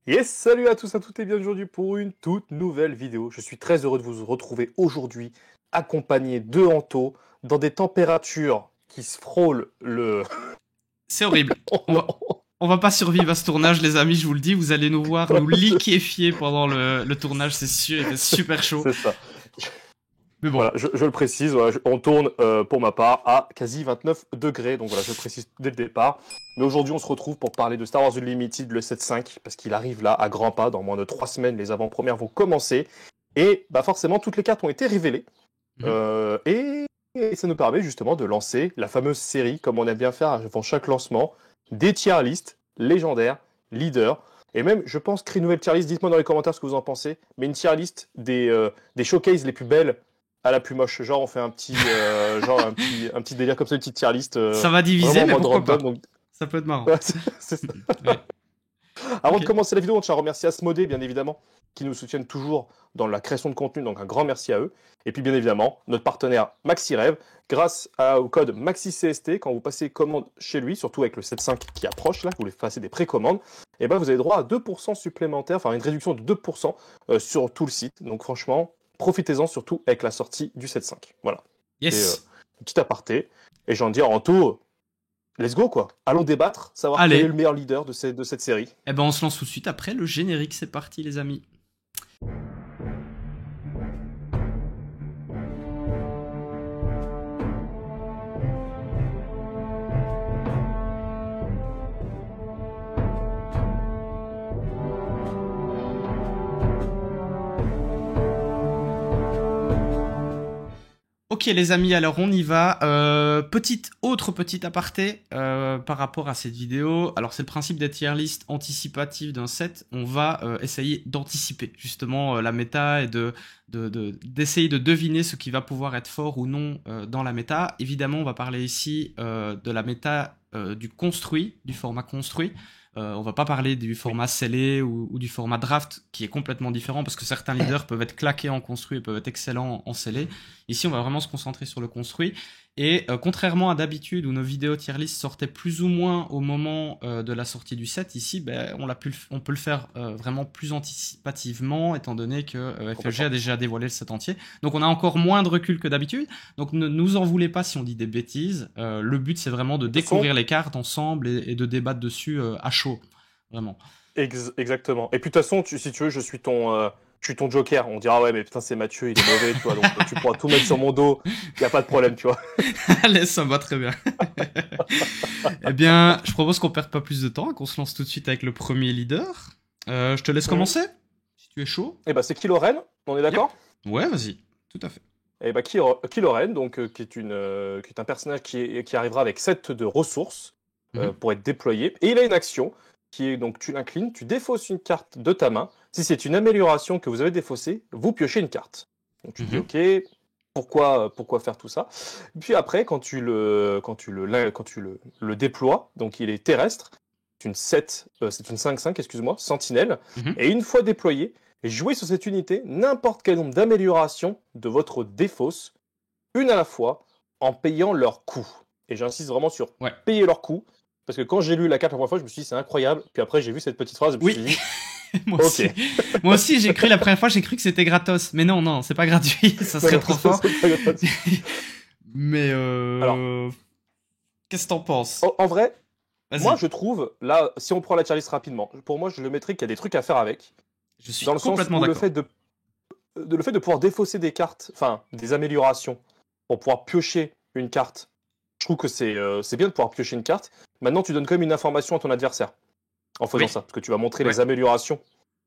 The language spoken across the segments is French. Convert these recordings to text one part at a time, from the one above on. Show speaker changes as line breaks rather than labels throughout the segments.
Yes, salut à tous, à toutes et bienvenue aujourd'hui pour une toute nouvelle vidéo. Je suis très heureux de vous retrouver aujourd'hui, accompagné de Anto, dans des températures qui se frôlent le...
C'est horrible. On va pas survivre à ce tournage, les amis, je vous le dis. Vous allez nous voir nous liquéfier pendant le tournage, c'est sûr. Il fait super chaud.
C'est ça.
Mais bon,
Voilà, je le précise, voilà, on tourne pour ma part à quasi 29 degrés, donc voilà, je le précise dès le départ. Mais aujourd'hui, on se retrouve pour parler de Star Wars Unlimited, le 7.5, parce qu'il arrive là à grands pas, dans moins de 3 semaines, les avant-premières vont commencer. Et bah forcément, toutes les cartes ont été révélées.
Mhm.
Et ça nous permet justement de lancer la fameuse série, comme on aime bien faire avant chaque lancement, des tier lists légendaires, leaders, et même, je pense, créer une nouvelle tier list. Dites-moi dans les commentaires ce que vous en pensez, mais une tier list des showcases les plus belles à la plus moche. Genre, on fait un petit délire comme ça, une petite tier list,
Ça va
vraiment
diviser,
en
mais
mode
pourquoi
random.
pas.
Donc,
Ça peut être marrant.
ouais, c'est ça.
Ouais.
Avant
Ok.
de commencer la vidéo, on tient à remercier Asmodée, bien évidemment, qui nous soutiennent toujours dans la création de contenu, donc un grand merci à eux. Et puis, bien évidemment, notre partenaire MaxiRev, grâce au code MaxiCST, quand vous passez commande chez lui, surtout avec le 7.5 qui approche, là, vous voulez passer des précommandes, et ben vous avez droit à 2% supplémentaire, enfin une réduction de 2% sur tout le site. Donc, franchement, profitez-en surtout avec la sortie du 7.5. Voilà. C'est
Yes.
un petit aparté. Et j'en dis en tout, let's go, quoi. Allons débattre, savoir quel est le
Allez.
meilleur leader de cette série.
Eh ben, on se lance tout de suite après le générique. C'est parti, les amis. Ok les amis, alors on y va. Autre petite aparté par rapport à cette vidéo. Alors c'est le principe des tier list anticipatives d'un set. On va essayer d'anticiper justement la méta et d'essayer de deviner ce qui va pouvoir être fort ou non dans la méta. Évidemment, on va parler ici de la méta du construit, du format construit. On va pas parler du
Oui.
format scellé ou du format draft qui est complètement différent parce que certains leaders peuvent être claqués en construit et peuvent être excellents en scellé. Ici, on va vraiment se concentrer sur le construit. Et contrairement à d'habitude où nos vidéos tier list sortaient plus ou moins au moment de la sortie du set, ici, ben, on peut le faire vraiment plus anticipativement, étant donné que FFG a
Complètement.
déjà dévoilé le set entier. Donc on a encore moins de recul que d'habitude. Donc ne nous en voulez pas si on dit des bêtises. Le but, c'est vraiment de
De toute façon,
découvrir les cartes ensemble et de débattre dessus à chaud. Vraiment.
exactement. Et puis de toute façon, si tu veux, je suis ton joker. On dira, ouais, mais putain, c'est Mathieu, il est mauvais, tu vois, donc tu pourras tout mettre sur mon dos, il n'y a pas de problème, tu vois.
Allez, ça me va très bien. Eh bien, je propose qu'on perde pas plus de temps, qu'on se lance tout de suite avec le premier leader. Je te laisse
Mhm.
commencer, si tu es chaud.
Et bah, c'est Kylo Ren, on est
Yep.
d'accord?
Ouais, vas-y. Tout à fait.
Et bah, Kylo Ren, donc, qui est un personnage qui arrivera avec 7 de ressources
Mhm.
pour être déployé. Et il a une action qui est donc, tu l'inclines, tu défausses une carte de ta main. Si c'est une amélioration que vous avez défaussée, vous piochez une carte. Donc tu te dis,
Mhm.
ok, pourquoi faire tout ça? Puis après, quand tu le déploies, donc il est terrestre, c'est une 5/5, excuse-moi, sentinelle,
Mhm.
et une fois déployé, jouez sur cette unité n'importe quel nombre d'améliorations de votre défausse, une à la fois, en payant leur coût. Et j'insiste vraiment sur
Ouais.
payer leur coût, parce que quand j'ai lu la carte la première fois, je me suis dit c'est incroyable, puis après j'ai vu cette petite phrase, je me suis
Oui.
dit,
Moi
ok,
aussi. Moi aussi, j'ai cru la première fois, j'ai cru que c'était gratos. Mais non, non, c'est pas gratuit. Ça
non,
serait
non,
trop fort.
c'est pas grave.
Mais
Alors,
qu'est-ce que t'en penses?
en vrai, moi
Vas-y.
je trouve, là, si on prend la tier list rapidement, pour moi je le mettrais qu'il y a des trucs à faire avec,
Je suis
dans le sens
complètement
où
d'accord.
le fait de pouvoir défausser des cartes, enfin des améliorations, pour pouvoir piocher une carte, je trouve que c'est bien de pouvoir piocher une carte. Maintenant, tu donnes quand même une information à ton adversaire en faisant
Oui.
ça, parce que tu vas montrer
Ouais.
les améliorations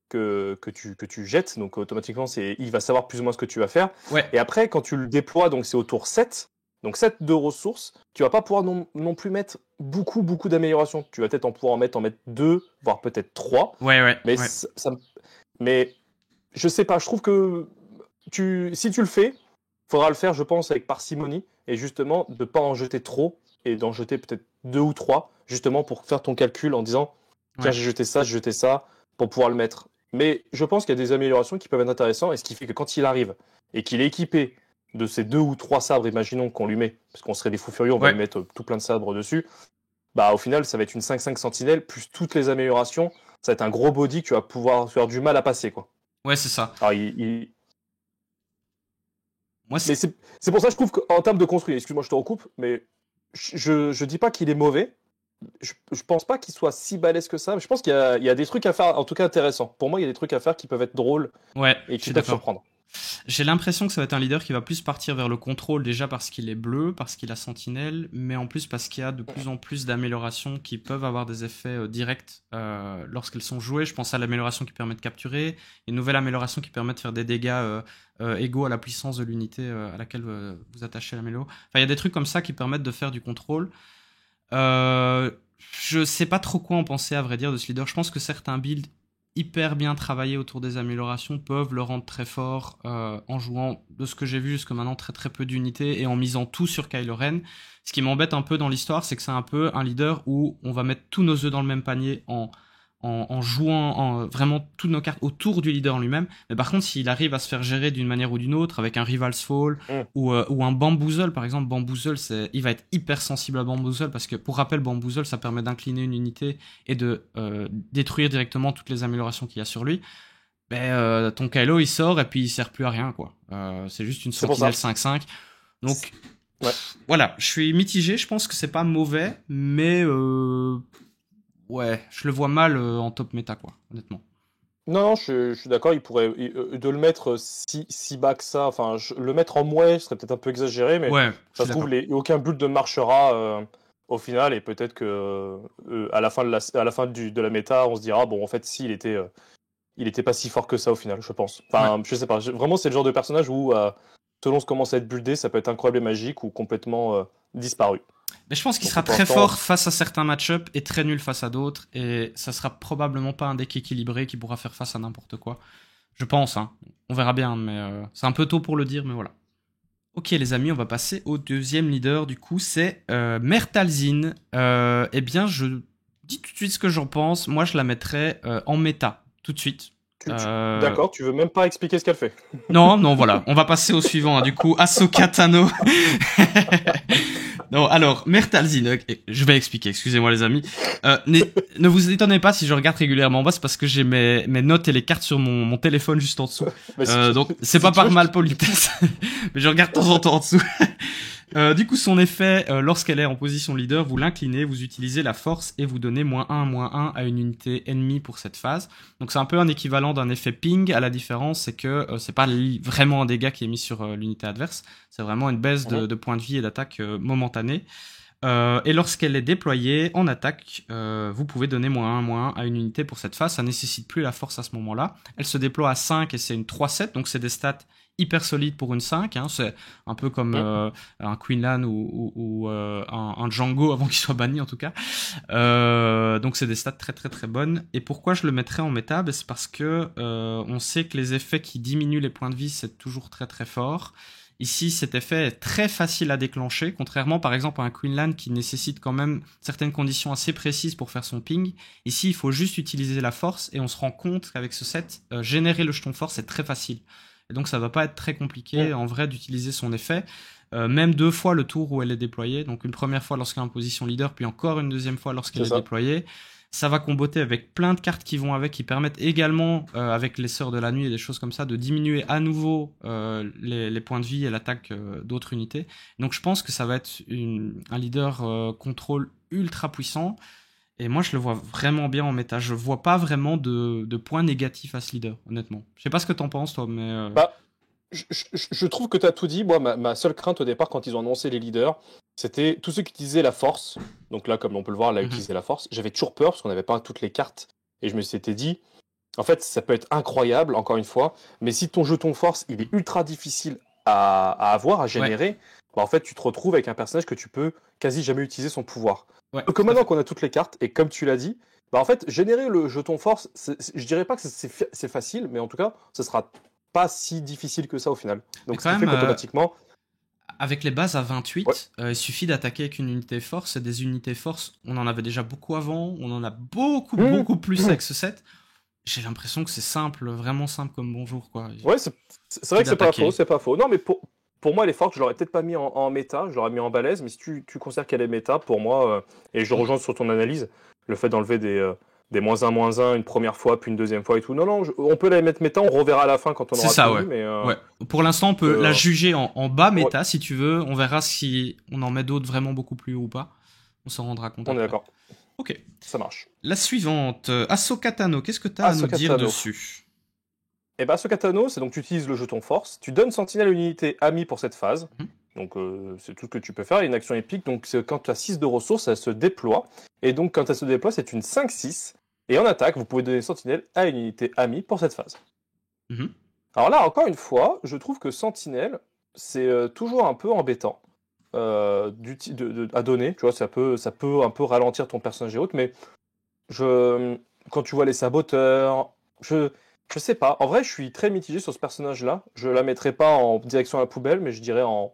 que tu jettes, donc automatiquement, il va savoir plus ou moins ce que tu vas faire.
Ouais.
Et après, quand tu le déploies, donc c'est au tour 7, donc 7 de ressources, tu vas pas pouvoir non plus mettre beaucoup d'améliorations. Tu vas peut-être en mettre 2, voire peut-être 3,
Ouais, ouais,
mais,
ouais.
mais je sais pas, je trouve que si tu le fais, faudra le faire, je pense, avec parcimonie, et justement, de pas en jeter trop, et d'en jeter peut-être 2 ou 3, justement, pour faire ton calcul en disant, tiens,
Ouais.
j'ai jeté ça, pour pouvoir le mettre. Mais je pense qu'il y a des améliorations qui peuvent être intéressantes, et ce qui fait que quand il arrive, et qu'il est équipé de ces 2 ou 3 sabres, imaginons qu'on lui met, parce qu'on serait des fous furieux, on va lui
Ouais.
mettre tout plein de sabres dessus, bah au final, ça va être une 5/5 sentinelle, plus toutes les améliorations. ça va être un gros body que tu vas pouvoir faire du mal à passer, quoi.
Ouais, c'est ça.
Alors,
Moi,
mais c'est pour ça que je trouve qu'en termes de construit, excuse-moi, je te recoupe, mais je dis pas qu'il est mauvais. Je pense pas qu'il soit si balèze que ça. Mais je pense qu'il y a des trucs à faire, en tout cas intéressants. Pour moi, il y a des trucs à faire qui peuvent être drôles
ouais,
et
je
qui
suis
peuvent
d'accord.
surprendre.
J'ai l'impression que ça va être un leader qui va plus partir vers le contrôle, déjà parce qu'il est bleu, parce qu'il a sentinelle, mais en plus parce qu'il y a de plus en plus d'améliorations qui peuvent avoir des effets directs lorsqu'elles sont jouées. Je pense à l'amélioration qui permet de capturer, une nouvelle amélioration qui permet de faire des dégâts égaux à la puissance de l'unité à laquelle vous attachez l'amélo. Enfin, il y a des trucs comme ça qui permettent de faire du contrôle. Je sais pas trop quoi en penser, à vrai dire, de ce leader. Je pense que certains builds hyper bien travaillés autour des améliorations peuvent le rendre très fort en jouant, de ce que j'ai vu jusque maintenant, très très peu d'unités et en misant tout sur Kylo Ren. Ce qui m'embête un peu dans l'histoire, c'est que c'est un peu un leader où on va mettre tous nos œufs dans le même panier en jouant vraiment toutes nos cartes autour du leader en lui-même. Mais par contre, s'il arrive à se faire gérer d'une manière ou d'une autre, avec un Rival's Fall ou un Bamboozle, par exemple, Bamboozle, il va être hyper sensible à Bamboozle parce que, pour rappel, Bamboozle, ça permet d'incliner une unité et de détruire directement toutes les améliorations qu'il y a sur lui. Ton Kylo, il sort et puis il sert plus à rien, quoi. C'est juste une sentinelle 5-5. Donc, voilà, je suis mitigé. Je pense que c'est pas mauvais, mais ouais, je le vois mal en top méta, quoi, honnêtement.
Non, je suis d'accord, il pourrait de le mettre si bas que ça, enfin, le mettre en mouais serait peut-être un peu exagéré, mais
Ouais,
ça se trouve, aucun build ne marchera au final, et peut-être que à la fin de la méta, on se dira, bon, en fait, si, il était pas si fort que ça au final, je pense. Enfin, je sais pas, vraiment, c'est le genre de personnage où, selon ce commence à être buildé, ça peut être incroyable et magique ou complètement disparu.
Mais je pense qu'il sera très fort face à certains match-up et très nul face à d'autres. Et ça sera probablement pas un deck équilibré qui pourra faire face à n'importe quoi. Je pense, hein. On verra bien, mais c'est un peu tôt pour le dire, mais voilà. Ok les amis, on va passer au deuxième leader, du coup, c'est Mertalzin. Eh bien, je dis tout de suite ce que j'en pense. Moi, je la mettrais en méta, tout de suite.
D'accord, tu veux même pas expliquer ce qu'elle fait.
Non, voilà. On va passer au suivant, hein. Du coup, Ahsoka Tano. Non, alors, Mertalzin, je vais expliquer, excusez-moi les amis. Ne vous étonnez pas si je regarde régulièrement en bas, c'est parce que j'ai mes notes et les cartes sur mon téléphone juste en dessous. Donc, c'est pas par malpolitesse, mais je regarde de temps en temps en dessous. Du coup, son effet, lorsqu'elle est en position leader, vous l'inclinez, vous utilisez la force et vous donnez -1/-1 à une unité ennemie pour cette phase. Donc c'est un peu un équivalent d'un effet ping, à la différence c'est que c'est pas vraiment un dégât qui est mis sur l'unité adverse, c'est vraiment une baisse de points de vie et d'attaque momentanée. Et lorsqu'elle est déployée en attaque, vous pouvez donner -1/-1 à une unité pour cette phase, ça nécessite plus la force à ce moment-là. Elle se déploie à 5 et c'est une 3/7, donc c'est des stats hyper solide pour une 5, hein. C'est un peu comme un Quinlan ou un Django avant qu'il soit banni en tout cas. Donc c'est des stats très très très bonnes. Et pourquoi je le mettrais en méta? C'est parce que on sait que les effets qui diminuent les points de vie, c'est toujours très très fort. Ici, cet effet est très facile à déclencher, contrairement par exemple à un Quinlan qui nécessite quand même certaines conditions assez précises pour faire son ping. Ici, il faut juste utiliser la force et on se rend compte qu'avec ce set, générer le jeton force est très facile. Et donc ça va pas être très compliqué en vrai d'utiliser son effet. Même 2 fois le tour où elle est déployée. Donc une première fois lorsqu'elle est en position leader, puis encore une deuxième fois lorsqu'elle est déployée. Ça va comboter avec plein de cartes qui vont avec, qui permettent également, avec les Sœurs de la Nuit et des choses comme ça, de diminuer à nouveau les points de vie et l'attaque d'autres unités. Donc je pense que ça va être un leader contrôle ultra puissant. Et moi, je le vois vraiment bien en méta. Je vois pas vraiment de points négatifs à ce leader, honnêtement. Je sais pas ce que t'en penses, toi, mais...
Je trouve que t'as tout dit. Moi, ma seule crainte au départ, quand ils ont annoncé les leaders, c'était tous ceux qui utilisaient la force. Donc là, comme on peut le voir, elle a utilisé la force. J'avais toujours peur, parce qu'on n'avait pas toutes les cartes. Et je me s'étais dit, en fait, ça peut être incroyable, encore une fois, mais si ton jeton force, il est ultra difficile à avoir, à générer, en fait, tu te retrouves avec un personnage que tu peux quasi jamais utiliser son pouvoir. Donc maintenant qu'on a toutes les cartes, et comme tu l'as dit, en fait, générer le jeton force, je dirais pas que c'est facile, mais en tout cas, ce sera pas si difficile que ça au final. Donc ça fait qu'automatiquement...
Avec les bases à 28, il suffit d'attaquer avec une unité force, et des unités force, on en avait déjà beaucoup avant, on en a beaucoup plus avec ce set. J'ai l'impression que c'est simple, vraiment simple comme bonjour, quoi.
Ouais, c'est vrai que c'est pas faux. Non, mais pour moi, elle est forte, je l'aurais peut-être pas mis en méta, je l'aurais mis en balèze, mais si tu considères qu'elle est méta, pour moi, et je rejoins sur ton analyse, le fait d'enlever des -1/-1 une première fois, puis une deuxième fois et tout. Non, non, on peut la mettre méta, on reverra à la fin quand on
C'est
aura
ça,
tout
ouais.
vu, mais
Ouais. Pour l'instant, on peut la
euh,
juger en bas
ouais,
méta, si tu veux. On verra si on en met d'autres vraiment beaucoup plus haut ou pas. On s'en rendra compte
on est
après.
d'accord,
Ok.
ça marche.
La suivante, Ahsoka Tano, qu'est-ce que tu as à nous
Ahsoka
dire
Tano.
dessus?
Et bah, Ahsoka Tano, c'est donc tu utilises le jeton force, tu donnes sentinelle à une unité amie pour cette phase.
Mhm.
Donc c'est tout ce que tu peux faire. Il y a une action épique, donc quand tu as 6 de ressources, elle se déploie. Et donc quand elle se déploie, c'est une 5-6. Et en attaque, vous pouvez donner sentinelle à une unité amie pour cette phase.
Mhm.
Alors là, encore une fois, je trouve que sentinelle, c'est toujours un peu embêtant à donner. Tu vois, ça peut un peu ralentir ton personnage et autres, mais je, quand tu vois les saboteurs, je sais pas. En vrai, je suis très mitigé sur ce personnage-là. Je la mettrai pas en direction à la poubelle, mais je dirais en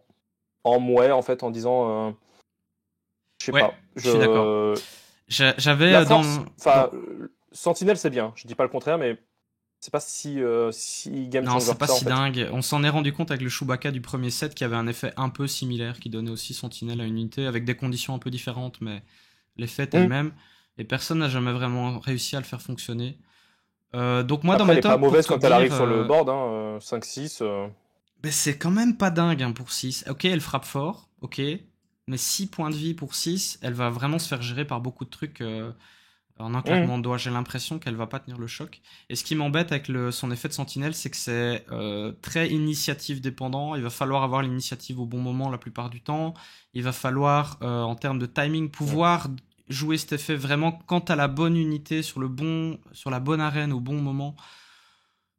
mouais, en fait, en disant, je sais
Ouais,
pas.
je suis d'accord. J'avais
La force,
dans...
enfin, Sentinelle, c'est bien. Je dis pas le contraire, mais c'est pas si game
Non,
changer
c'est
que
pas
ça, en
si
fait.
dingue. On s'en est rendu compte avec le Chewbacca du premier set qui avait un effet un peu similaire, qui donnait aussi sentinelle à une unité, avec des conditions un peu différentes, mais l'effet est le
Mm.
même. Et personne n'a jamais vraiment réussi à le faire fonctionner. Donc moi, dans
Après,
mes
elle est pas
tops, pour
mauvaise
te
quand elle
dire,
arrive sur le board, hein, 5-6.
ben, c'est quand même pas dingue hein, pour 6. Ok, elle frappe fort, ok, mais 6 points de vie pour 6, elle va vraiment se faire gérer par beaucoup de trucs en un
Mm.
claquement de doigts. J'ai l'impression qu'elle va pas tenir le choc. Et ce qui m'embête avec son effet de sentinelle, c'est que c'est très initiative dépendant. Il va falloir avoir l'initiative au bon moment la plupart du temps. Il va falloir, en termes de timing,
Mm.
pouvoir jouer cet effet vraiment quand t'as la bonne unité sur la bonne arène au bon moment.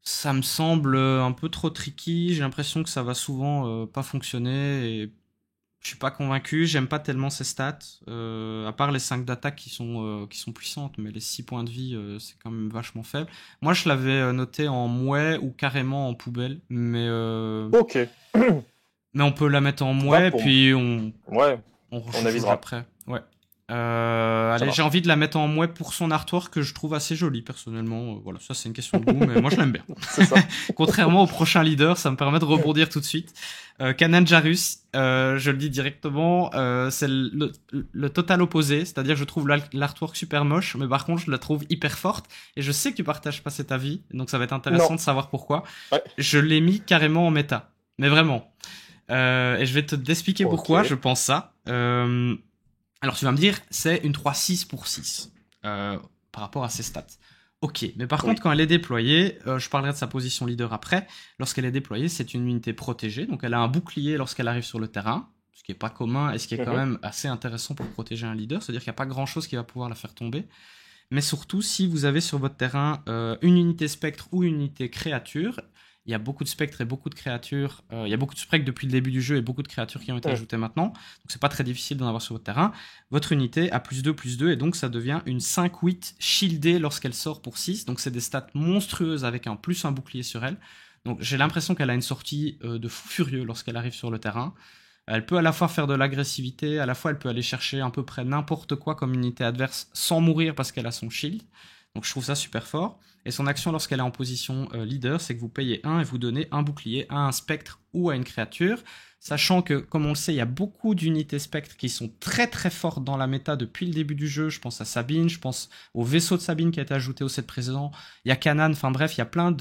Ça me semble un peu trop tricky. J'ai l'impression que ça va souvent pas fonctionner et je suis pas convaincu. J'aime pas tellement ces stats. À part les 5 d'attaque qui sont puissantes, mais les 6 points de vie, c'est quand même vachement faible. Moi, je l'avais noté en mouais ou carrément en poubelle,
Ok.
mais on peut la mettre en
Bah,
mouais, puis
Ouais,
on
on
rejuge
avisera.
après. Ouais.
Ça
Allez, j'ai
marche.
envie de la mettre en mouais pour son artwork que je trouve assez joli personnellement. Voilà, ça c'est une question de goût, mais moi je l'aime bien.
C'est ça.
Contrairement au prochain leader, ça me permet de rebondir tout de suite. Kanan Jarrus, je le dis directement, c'est le total opposé, c'est-à-dire je trouve l'artwork super moche, mais par contre je la trouve hyper forte, et je sais que tu partages pas cet avis, donc ça va être
Non.
intéressant de savoir pourquoi.
Ouais.
Je l'ai mis carrément en méta, mais vraiment. Et je vais t'expliquer
Ok.
pourquoi je pense ça. Alors tu vas me dire, c'est une 3-6 pour 6 par rapport à ses stats. Ok, mais par contre,
Oui.
quand elle est déployée, je parlerai de sa position leader après. Lorsqu'elle est déployée, c'est une unité protégée, donc elle a un bouclier lorsqu'elle arrive sur le terrain, ce qui est pas commun et ce qui est quand
Mhm.
même assez intéressant pour protéger un leader, c'est-à-dire qu'il n'y a pas grand-chose qui va pouvoir la faire tomber. Mais surtout, si vous avez sur votre terrain une unité spectre ou une unité créature, il y a beaucoup de spectres et beaucoup de créatures. Il y a beaucoup de spectres depuis le début du jeu et beaucoup de créatures qui ont été
Mhm.
ajoutées maintenant. Donc c'est pas très difficile d'en avoir sur votre terrain. Votre unité a +2/+2 et donc ça devient une 5/8 shieldée lorsqu'elle sort pour 6. Donc c'est des stats monstrueuses avec un plus un bouclier sur elle. Donc j'ai l'impression qu'elle a une sortie de fou furieux lorsqu'elle arrive sur le terrain. Elle peut à la fois faire de l'agressivité, à la fois elle peut aller chercher à peu près n'importe quoi comme unité adverse sans mourir parce qu'elle a son shield. Donc je trouve ça super fort. Et son action lorsqu'elle est en position leader, c'est que vous payez 1 et vous donnez un bouclier à un spectre ou à une créature. Sachant que, comme on le sait, il y a beaucoup d'unités spectres qui sont très très fortes dans la méta depuis le début du jeu. Je pense à Sabine, je pense au vaisseau de Sabine qui a été ajouté au set précédent. Il y a Kanan, enfin bref, il y a plein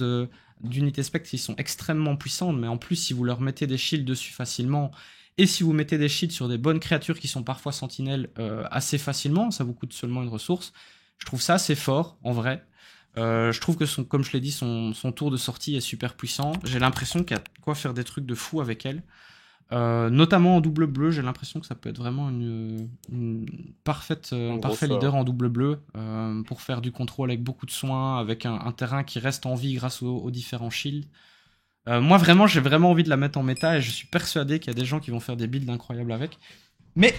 d'unités spectres qui sont extrêmement puissantes. Mais en plus, si vous leur mettez des shields dessus facilement, et si vous mettez des shields sur des bonnes créatures qui sont parfois sentinelles assez facilement, ça vous coûte seulement une ressource. Je trouve ça assez fort, en vrai. Je trouve que, comme je l'ai dit, son tour de sortie est super puissant. J'ai l'impression qu'il y a de quoi faire des trucs de fou avec elle. Notamment en double bleu, j'ai l'impression que ça peut être vraiment un parfait leader en double bleu pour faire du contrôle avec beaucoup de soin, avec un terrain qui reste en vie grâce aux différents shields. Moi, vraiment, j'ai vraiment envie de la mettre en méta et je suis persuadé qu'il y a des gens qui vont faire des builds incroyables avec. Mais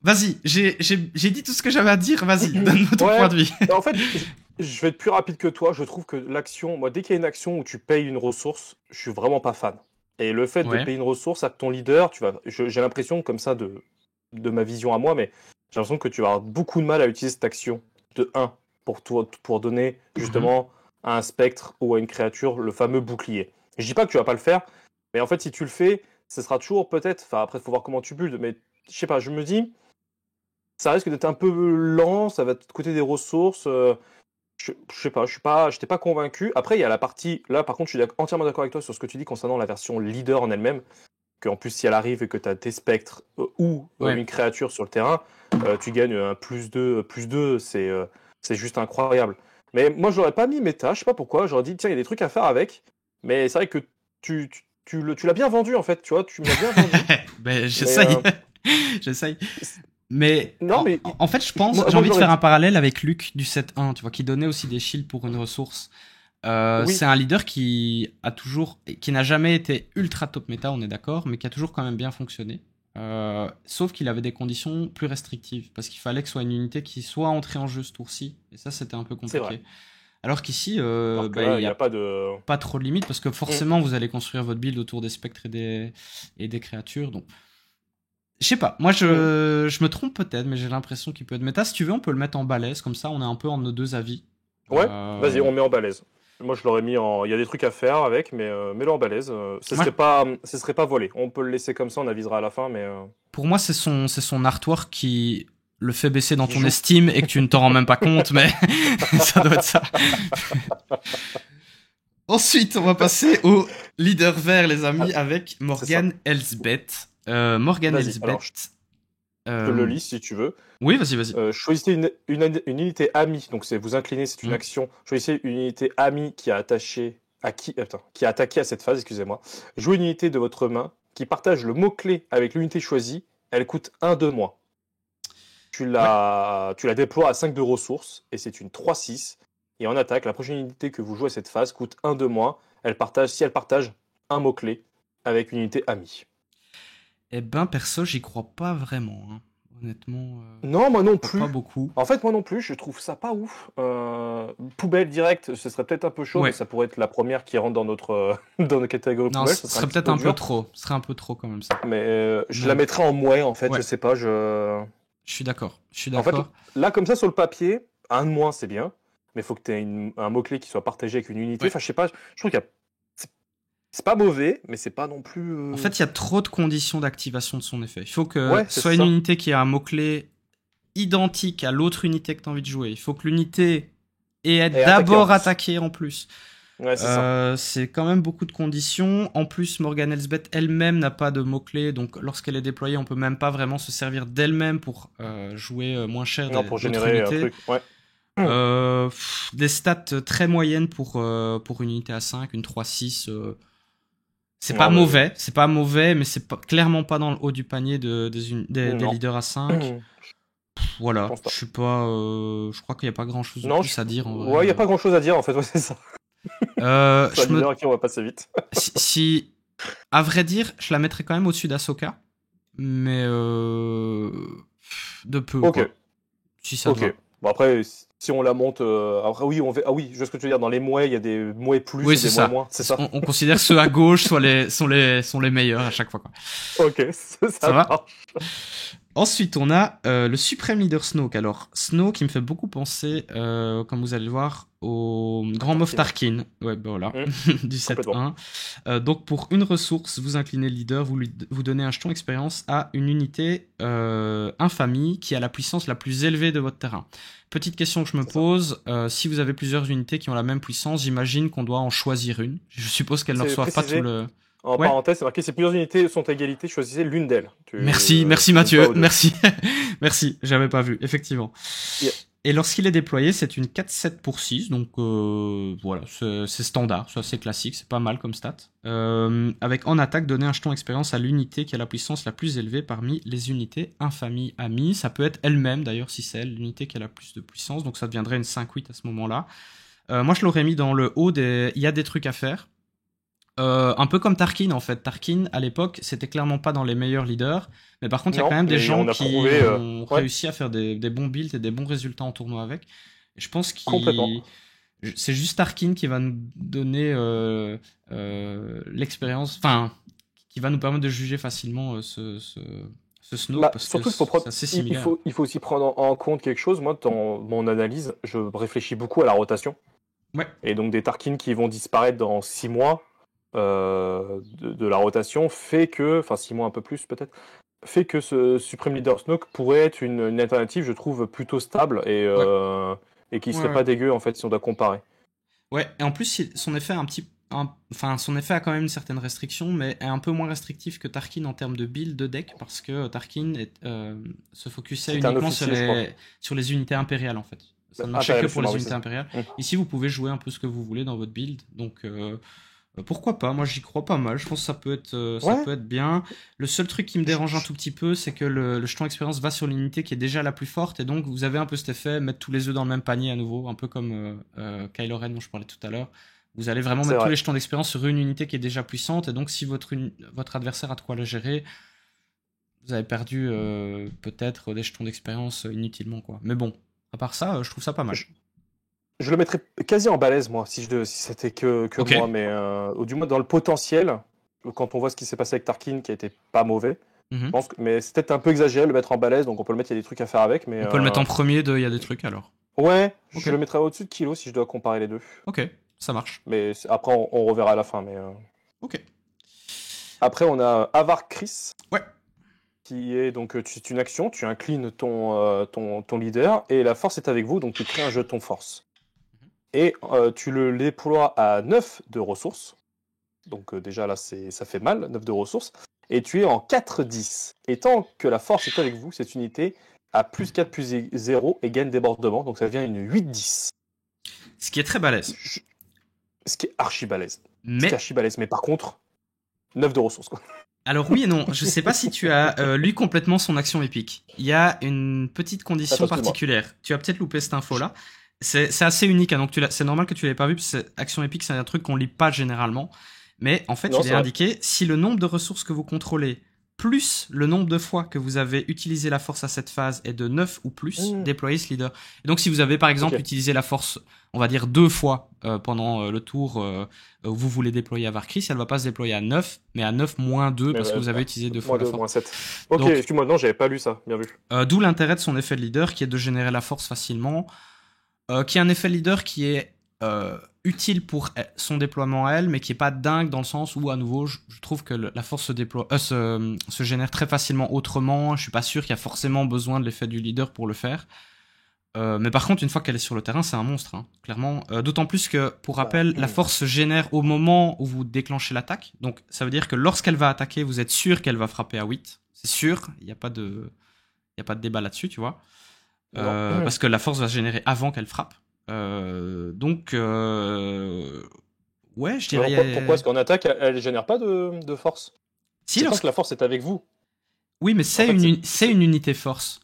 vas-y, j'ai dit tout ce que j'avais à dire. Vas-y, donne-moi ton point de vue.
En fait, je vais être plus rapide que toi. Je trouve que l'action, moi, dès qu'il y a une action où tu payes une ressource, je suis vraiment pas fan. Et le fait de
Ouais.
payer une ressource à ton leader, j'ai l'impression, comme ça, de ma vision à moi, mais j'ai l'impression que tu vas avoir beaucoup de mal à utiliser cette action de 1 pour donner justement à un spectre ou à une créature le fameux bouclier. Je dis pas que tu vas pas le faire, mais en fait, si tu le fais, ce sera toujours peut-être. Enfin, après, il faut voir comment tu builds, mais je sais pas, je me dis, ça risque d'être un peu lent, ça va te coûter des ressources. Je sais pas, j'étais pas convaincu. Après, il y a la partie, là par contre, je suis entièrement d'accord avec toi sur ce que tu dis concernant la version leader en elle-même, qu'en plus si elle arrive et que tu as tes spectres ou
Ouais.
une créature sur le terrain, tu gagnes un plus 2, c'est juste incroyable. Mais moi, je l'aurais pas mis méta, je sais pas pourquoi, j'aurais dit, tiens, il y a des trucs à faire avec, mais c'est vrai que tu l'as bien vendu en fait, tu vois, tu me l'as bien vendu,
Ben,
mais
j'essaye. J'essaye. Mais
non, mais
en fait, je pense,
moi,
j'ai
moi
envie de
j'aurais
faire un
dit,
parallèle avec Luc du 7-1, tu vois, qui donnait aussi des shields pour une ressource.
oui,
C'est un leader qui n'a jamais été ultra top méta, on est d'accord, mais qui a toujours quand même bien fonctionné. Sauf qu'il avait des conditions plus restrictives, parce qu'il fallait que ce soit une unité qui soit entrée en jeu ce tour-ci, et ça c'était un peu
c'est vrai.
compliqué. Alors qu'ici,
Alors que
bah, il
là, il
n'y
n'y
a
a pas de.
pas trop de limites, parce que
Mm.
forcément vous allez construire votre build autour des spectres et des créatures, donc je sais pas, moi
Mm.
je me trompe peut-être, mais j'ai l'impression qu'il peut être méta. Si tu veux, on peut le mettre en balèze, comme ça on est un peu en nos deux avis.
Ouais, vas-y,
Euh,
on met en balèze. Moi, je l'aurais mis en. Il y a des trucs à faire avec, mais mets-le en balèze.
moi,
Ce serait pas volé. On peut le laisser comme ça, on avisera à la fin, mais
pour moi, c'est son artwork qui le fait baisser dans
qui
ton
joue.
estime et que tu ne t'en rends même pas compte, mais ça doit être ça. Ensuite, on va passer au leader vert, les
Ah,
amis, avec
c'est ça.
Morgan Elsbeth. Morgan
Vas-y, alors,
Elsbeth.
je te le
euh,
lis si tu veux.
oui, vas-y, vas-y.
Choisissez une unité amie, donc c'est vous incliner, c'est une
Hmm.
action. Choisissez une unité amie qui a attaché à qui a attaqué à cette phase, excusez-moi. Jouez une unité de votre main qui partage le mot-clé avec l'unité choisie. Elle coûte 1 de moins.
Ouais.
Tu la déploies à 5 de ressources et c'est une 3-6. Et en attaque, la prochaine unité que vous jouez à cette phase coûte 1 de moins. Si elle partage un mot-clé avec une unité amie.
Eh ben, perso, j'y crois pas vraiment, hein. Honnêtement,
Non, moi
j'y
non
crois pas
plus.
beaucoup.
En fait, moi non plus, je trouve ça pas ouf. Poubelle directe, ce serait peut-être un peu chaud, mais
Ouais.
ça pourrait être la première qui rentre dans dans notre catégorie
Non,
poubelle,
ce
ça serait un
serait
petit
peut-être
peu
un peu
dur.
trop. Ce serait un peu trop quand même ça.
Mais je
Mais
la mettrais en mouais, en fait, je
ouais,
sais pas.
je suis d'accord. Je suis
En fait,
d'accord.
là, comme ça, sur le papier, un de moins, c'est bien. Mais il faut que tu aies un mot-clé qui soit partagé avec une unité.
Ouais.
Enfin, je sais pas, je trouve qu'il y a. C'est c'est pas mauvais, mais c'est pas non plus.
En fait, il y a trop de conditions d'activation de son effet. Il faut que
Ouais,
ce
c'est
soit une
ça.
unité qui a un mot-clé identique à l'autre unité que tu as envie de jouer. Il faut que l'unité ait
Et attaquer en
d'abord
plus.
attaqué en plus.
Ouais, c'est ça.
C'est quand même beaucoup de conditions. En plus, Morgan Elsbeth elle-même n'a pas de mot-clé, donc lorsqu'elle est déployée, on peut même pas vraiment se servir d'elle-même pour jouer moins cher
Non, pour
d'autres
générer un
unités.
truc. Ouais.
Des stats très moyennes pour une unité à 5, une 3-6.
Non, mais.
C'est pas mauvais, mais c'est clairement pas dans le haut du panier des
Non.
leaders à 5.
Je
Voilà,
pense pas.
je crois qu'il n'y a pas grand chose de
Non,
plus à dire en vrai.
ouais, il n'y a pas grand-chose à dire en fait, ouais, c'est ça. C'est un
Je me,
leader à qui on va passer vite.
si, à vrai dire, je la mettrais quand même au-dessus d'Asoka, mais de peu
Ok,
quoi, si ça te va.
ok. Bon après, si on la monte, après oui, ah oui, je vois ce que tu veux dire. Dans les mouets, il y a des mouets plus
Oui,
et
c'est
des mouets
ça.
moins, c'est ça.
On considère ceux à gauche sont les meilleurs à chaque fois quoi.
Ok,
Ça
ça
va?
marche.
Ensuite, on a le suprême leader Snoke. Alors, Snoke, qui me fait beaucoup penser, comme vous allez le voir, au grand Moff Tarkin. Ouais, bah voilà,
Hmm,
du
complètement.
7-1. Donc, pour une ressource, vous inclinez le leader, vous donnez un jeton expérience à une unité infamie qui a la puissance la plus élevée de votre terrain. Petite question que je me
C'est ça.
pose, si vous avez plusieurs unités qui ont la même puissance, j'imagine qu'on doit en choisir une. Je suppose qu'elles ne
C'est
reçoivent pas tout
précisé.
le...
En
Ouais.
parenthèse, c'est marqué si plusieurs unités sont à égalité, choisissez l'une d'elles.
Merci
Tu donnes pas
Mathieu,
aux deux.
merci, merci, j'avais pas vu, effectivement.
Yeah.
Et lorsqu'il est déployé, c'est une 4-7 pour 6, donc voilà, c'est standard, c'est assez classique, c'est pas mal comme stat. Avec en attaque, donner un jeton expérience à l'unité qui a la puissance la plus élevée parmi les unités infamie amies. Ça peut être elle-même d'ailleurs si c'est elle, l'unité qui a la plus de puissance, donc ça deviendrait une 5-8 à ce moment-là. Moi je l'aurais mis dans le haut des... Il y a des trucs à faire. Un peu comme Tarkin en fait. Tarkin à l'époque c'était clairement pas dans les meilleurs leaders, mais par contre il y a quand
Non,
même des
mais
gens
on a
qui
prouvé.
ont
Ouais,
réussi à faire des bons builds et des bons résultats en tournoi avec. Et je pense
complètement.
c'est juste Tarkin qui va nous donner l'expérience, enfin qui va nous permettre de juger facilement ce Snoke
Bah,
parce que
surtout,
c'est assez similaire.
il faut aussi prendre en compte quelque chose. Moi, dans mon analyse, je réfléchis beaucoup à la rotation.
Ouais.
Et donc, des Tarkin qui vont disparaître dans 6 mois de la rotation fait que, enfin 6 mois un peu plus peut-être, fait que ce Supreme Leader Snoke pourrait être une alternative, je trouve, plutôt stable
Ouais.
et qui
Ouais,
serait
ouais.
pas dégueu en fait si on doit comparer.
Ouais, et en plus, son effet a enfin, son effet a quand même une certaine restriction, mais est un peu moins restrictif que Tarkin en termes de build de deck, parce que Tarkin se focusait
C'était un
uniquement sur
officier, je crois.
sur les unités impériales, en fait. Ça ne marchait que
Impérial,
pour les
excuse-moi, oui, c'est
unités
ça.
impériales.
Mm.
Ici, vous pouvez jouer un peu ce que vous voulez dans votre build, donc pourquoi pas? Moi, j'y crois pas mal. Je pense que ça
Ouais,
peut être bien. Le seul truc qui me dérange un tout petit peu, c'est que le jeton expérience va sur l'unité qui est déjà la plus forte, et donc vous avez un peu cet effet, mettre tous les œufs dans le même panier à nouveau, un peu comme Kylo Ren dont je parlais tout à l'heure. Vous allez vraiment
c'est
mettre tous
vrai.
les jetons d'expérience sur une unité qui est déjà puissante, et donc si votre adversaire a de quoi le gérer, vous avez perdu peut-être des jetons d'expérience inutilement, quoi. Mais bon, à part ça, je trouve ça pas mal.
Je, je le mettrais quasi en balèze, moi, si c'était que
Ok.
moi, mais ou du moins dans le potentiel, quand on voit ce qui s'est passé avec Tarkin, qui a été pas mauvais, je
Mhm.
pense que, mais c'est peut-être un peu exagéré de le mettre en balèze, donc on peut le mettre, il y a des trucs à faire avec, mais
On peut le mettre en premier de il y a des trucs alors.
ouais,
Ok.
je le mettrais au-dessus de Kilo si je dois comparer les deux.
Ok, ça marche.
Mais après, on reverra à la fin. Mais
Ok.
après, on a Avar Chris,
Ouais.
qui est donc c'est une action, tu inclines ton leader, et la force est avec vous, donc tu crées un jeton force. Et tu le déploies à 9 de ressources. Donc déjà là, ça fait mal, 9 de ressources. Et tu es en 4-10. Et tant que la force est avec vous, cette unité a plus 4 plus 0 et gagne débordement. Donc ça devient une 8-10.
Ce qui est très balèze.
Je- Ce qui est archi balèze. Ce qui est
Mais,
archi balèze. Mais par contre, 9 de ressources, quoi.
alors oui et non, je sais pas si tu as lu complètement son action épique. Il y a une petite condition
Attends, excuse-moi.
particulière. Tu as peut-être loupé cette info-là. C'est assez unique, hein, donc c'est normal que tu l'aies pas vu, parce que action épique, c'est un truc qu'on lit pas généralement. Mais en fait,
Non,
il est
c'est vrai.
indiqué si le nombre de ressources que vous contrôlez plus le nombre de fois que vous avez utilisé la force à cette phase est de 9 ou plus,
Mmh.
déployez ce leader. Et donc si vous avez par exemple
Ok.
utilisé la force, on va dire 2 fois pendant le tour où vous voulez déployer Avar Chris, elle va pas se déployer à 9, mais à 9 moins 2
Mais
parce que vous avez utilisé 2 fois
moins
la
2,
force.
moins 7. Ok,
Donc
excuse-moi, non, j'avais pas lu ça. Bien vu.
d'où l'intérêt de son effet de leader qui est de générer la force facilement, qui est un effet leader qui est utile pour son déploiement à elle, mais qui est pas dingue dans le sens où, à nouveau, je trouve que la force se génère très facilement autrement. Je suis pas sûr qu'il y a forcément besoin de l'effet du leader pour le faire. Mais par contre, une fois qu'elle est sur le terrain, c'est un monstre, hein, clairement. D'autant plus que, pour rappel, la force se génère au moment où vous déclenchez l'attaque. Donc, ça veut dire que lorsqu'elle va attaquer, vous êtes sûr qu'elle va frapper à 8. C'est sûr, il n'y a pas de débat là-dessus, tu vois.
Non.
Parce que la force va se générer avant qu'elle frappe. Donc, ouais, je dirais.
Pourquoi est-ce qu'en attaque, elle génère pas de force?
Si,
C'est tant que la force est avec vous.
oui, mais
En fait,
c'est une unité force.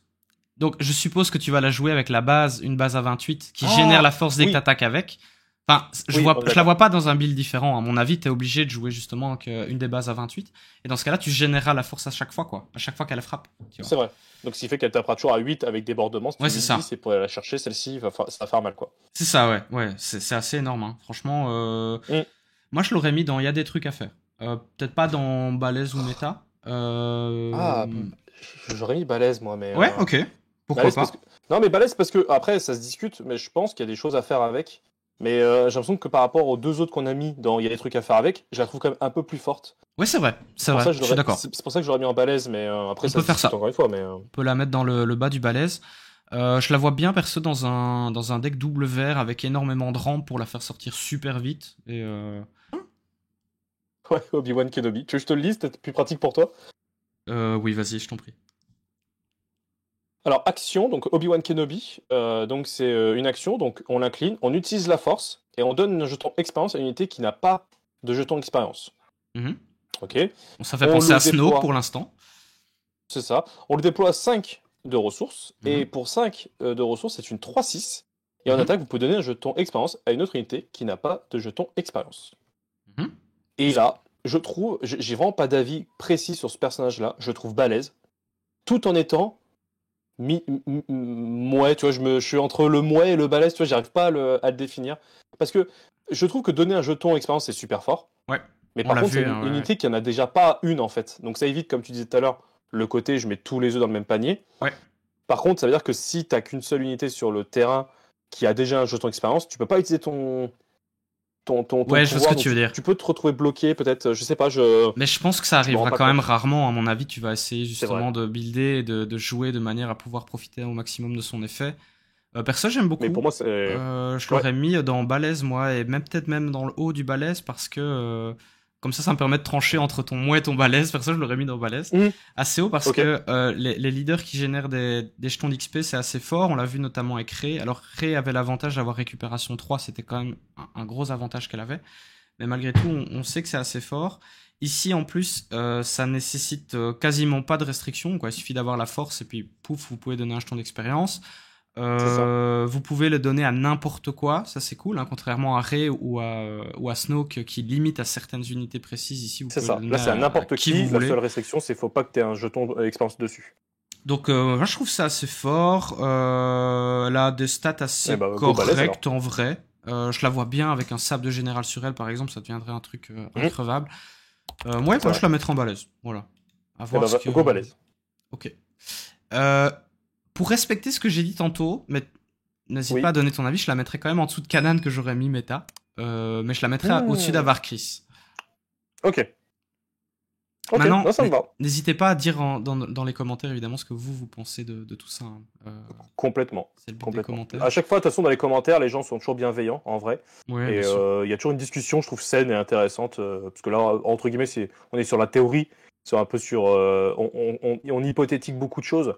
Donc, je suppose que tu vas la jouer avec une base à 28 qui génère
Ah
la force dès que
oui,
t'attaques avec. Enfin,
oui, on est
je la
d'accord.
vois pas dans un build différent. À mon avis, t'es obligé de jouer justement avec une des bases à 28. Et dans ce cas-là, tu généreras la force à chaque fois, quoi. À chaque fois qu'elle frappe. Tu vois.
C'est vrai. Donc, ce qui fait qu'elle tapera toujours à 8 avec débordement,
Ouais,
c'est
c'est
10
ça.
et pour aller la chercher, celle-ci, ça va faire mal, quoi.
C'est ça, ouais. Ouais, c'est assez énorme, hein. Franchement,
Mm.
moi, je l'aurais mis dans il y a des trucs à faire. Peut-être pas dans balèze ou méta.
Ah, j'aurais mis balèze, moi, mais.
Ouais, ok. Pourquoi
Balèze parce
pas?
que. Non, mais balèze parce que, après, ça se discute, mais je pense qu'il y a des choses à faire avec. Mais j'ai l'impression que par rapport aux deux autres qu'on a mis dans Il y a des trucs à faire avec, je la trouve quand même un peu plus forte.
Ouais, c'est vrai. C'est
Pour
vrai.
ça,
Je suis d'accord.
c'est pour ça que j'aurais mis en balèze, mais après,
On
ça
peut
se
faire
discute
ça.
encore une fois. Mais,
On peut la mettre dans le bas du balèze. Je la vois bien perso dans un deck double vert avec énormément de rampes pour la faire sortir super vite. Et
Ouais, Obi-Wan Kenobi. Tu veux que je te le lise, c'est peut-être plus pratique pour toi.
oui, vas-y, je t'en prie.
Alors, action, donc Obi-Wan Kenobi, donc c'est une action, donc on l'incline, on utilise la force, et on donne un jeton expérience à une unité qui n'a pas de jeton expérience.
Mhm.
Ok,
Bon, ça fait
on
penser
le
à Snoke
déploie,
pour l'instant.
c'est ça, on le déploie à 5 de ressources, et
Mhm.
pour 5 de ressources, c'est une 3-6, et en
Mhm.
attaque, vous pouvez donner un jeton expérience à une autre unité qui n'a pas de jeton expérience.
Mhm.
Et là, je trouve, j'ai vraiment pas d'avis précis sur ce personnage-là, je trouve balèze, tout en étant mouais, tu vois, je suis entre le mouais et le balèze, tu vois, j'arrive pas à le définir. Parce que je trouve que donner un jeton expérience, c'est super fort.
Ouais,
Mais
on
par
l'a
contre, c'est
vu.
une
Hein, ouais.
unité qui en a déjà pas une, en fait. Donc ça évite, comme tu disais tout à l'heure, le côté je mets tous les œufs dans le même panier.
Ouais.
Par contre, ça veut dire que si t'as qu'une seule unité sur le terrain qui a déjà un jeton expérience, tu peux pas utiliser ton
Ouais, je vois ce que
pouvoir. Donc
tu veux dire.
tu peux te retrouver bloqué, peut-être, je sais pas, je
Mais je pense que ça
me rends
arrivera
pas
quand même
compte.
rarement. À mon avis, tu vas essayer
C'est vrai.
justement de builder et de jouer de manière à pouvoir profiter au maximum de son effet. Perso, j'aime beaucoup.
Mais pour moi, c'est.
Je l'aurais mis dans balèze, moi, et même peut-être même dans le haut du balèze, parce que comme ça me permet de trancher entre ton moins et ton balèze. Perso, je l'aurais mis dans balèze. Assez haut, parce que les leaders qui génèrent des jetons d'XP, c'est assez fort. On l'a vu notamment avec Rey. Alors, Rey avait l'avantage d'avoir récupération 3, c'était quand même un gros avantage qu'elle avait. Mais malgré tout, on sait que c'est assez fort. Ici, en plus, ça nécessite quasiment pas de restriction, quoi. Il suffit d'avoir la force, et puis pouf, vous pouvez donner un jeton d'expérience. Vous pouvez le donner à n'importe quoi, ça c'est cool, hein, contrairement à Rey ou à Snoke qui limite à certaines unités précises. Ici, vous
C'est
pouvez
ça.
le donner
Là, c'est à n'importe qui.
vous
La
voulez.
seule restriction, c'est faut pas que tu aies un jeton d'expérience dessus.
Donc, moi, je trouve ça assez fort. Elle a des stats assez correctes en vrai. Je la vois bien avec un sable de général sur elle, par exemple, ça deviendrait un truc increvable. Moi, je la mettrais en balèze. Voilà. À voir
go balèze.
Ok. Pour respecter ce que j'ai dit tantôt, mais n'hésite pas à donner ton avis, je la mettrais quand même en dessous de Kanan que j'aurais mis méta. Mais je la mettrais au-dessus d'Avar Kriss.
Ok.
Maintenant,
non, ça me va.
N'hésitez pas à dire dans les commentaires évidemment ce que vous pensez de tout ça.
Complètement.
C'est le but des commentaires.
À chaque fois, de toute façon, dans les commentaires, les gens sont toujours bienveillants, en vrai.
Ouais,
et il y a toujours une discussion, je trouve, saine et intéressante. Parce que là, entre guillemets, on est sur la théorie, c'est un peu sur. On hypothétique beaucoup de choses.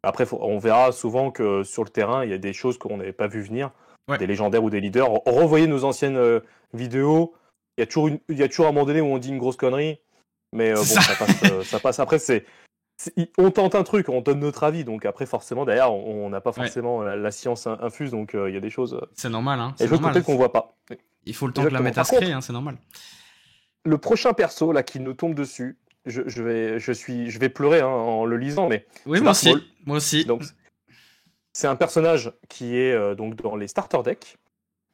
Après, on verra souvent que sur le terrain, il y a des choses qu'on n'avait pas vu venir, des légendaires ou des leaders. Revoyez nos anciennes vidéos. Il y a toujours un moment donné où on dit une grosse connerie. Mais bon, ça passe. Après, on tente un truc, on donne notre avis. Donc après, forcément, derrière, on n'a pas forcément la science infuse. Donc il y a des choses.
C'est normal, hein.
Et peut-être qu'on voit pas.
Il faut le temps que la méta se crée, hein, c'est normal.
Le prochain perso là qui nous tombe dessus, je vais pleurer hein, en le lisant, mais
oui, moi aussi.
Donc c'est un personnage qui est donc dans les starter decks.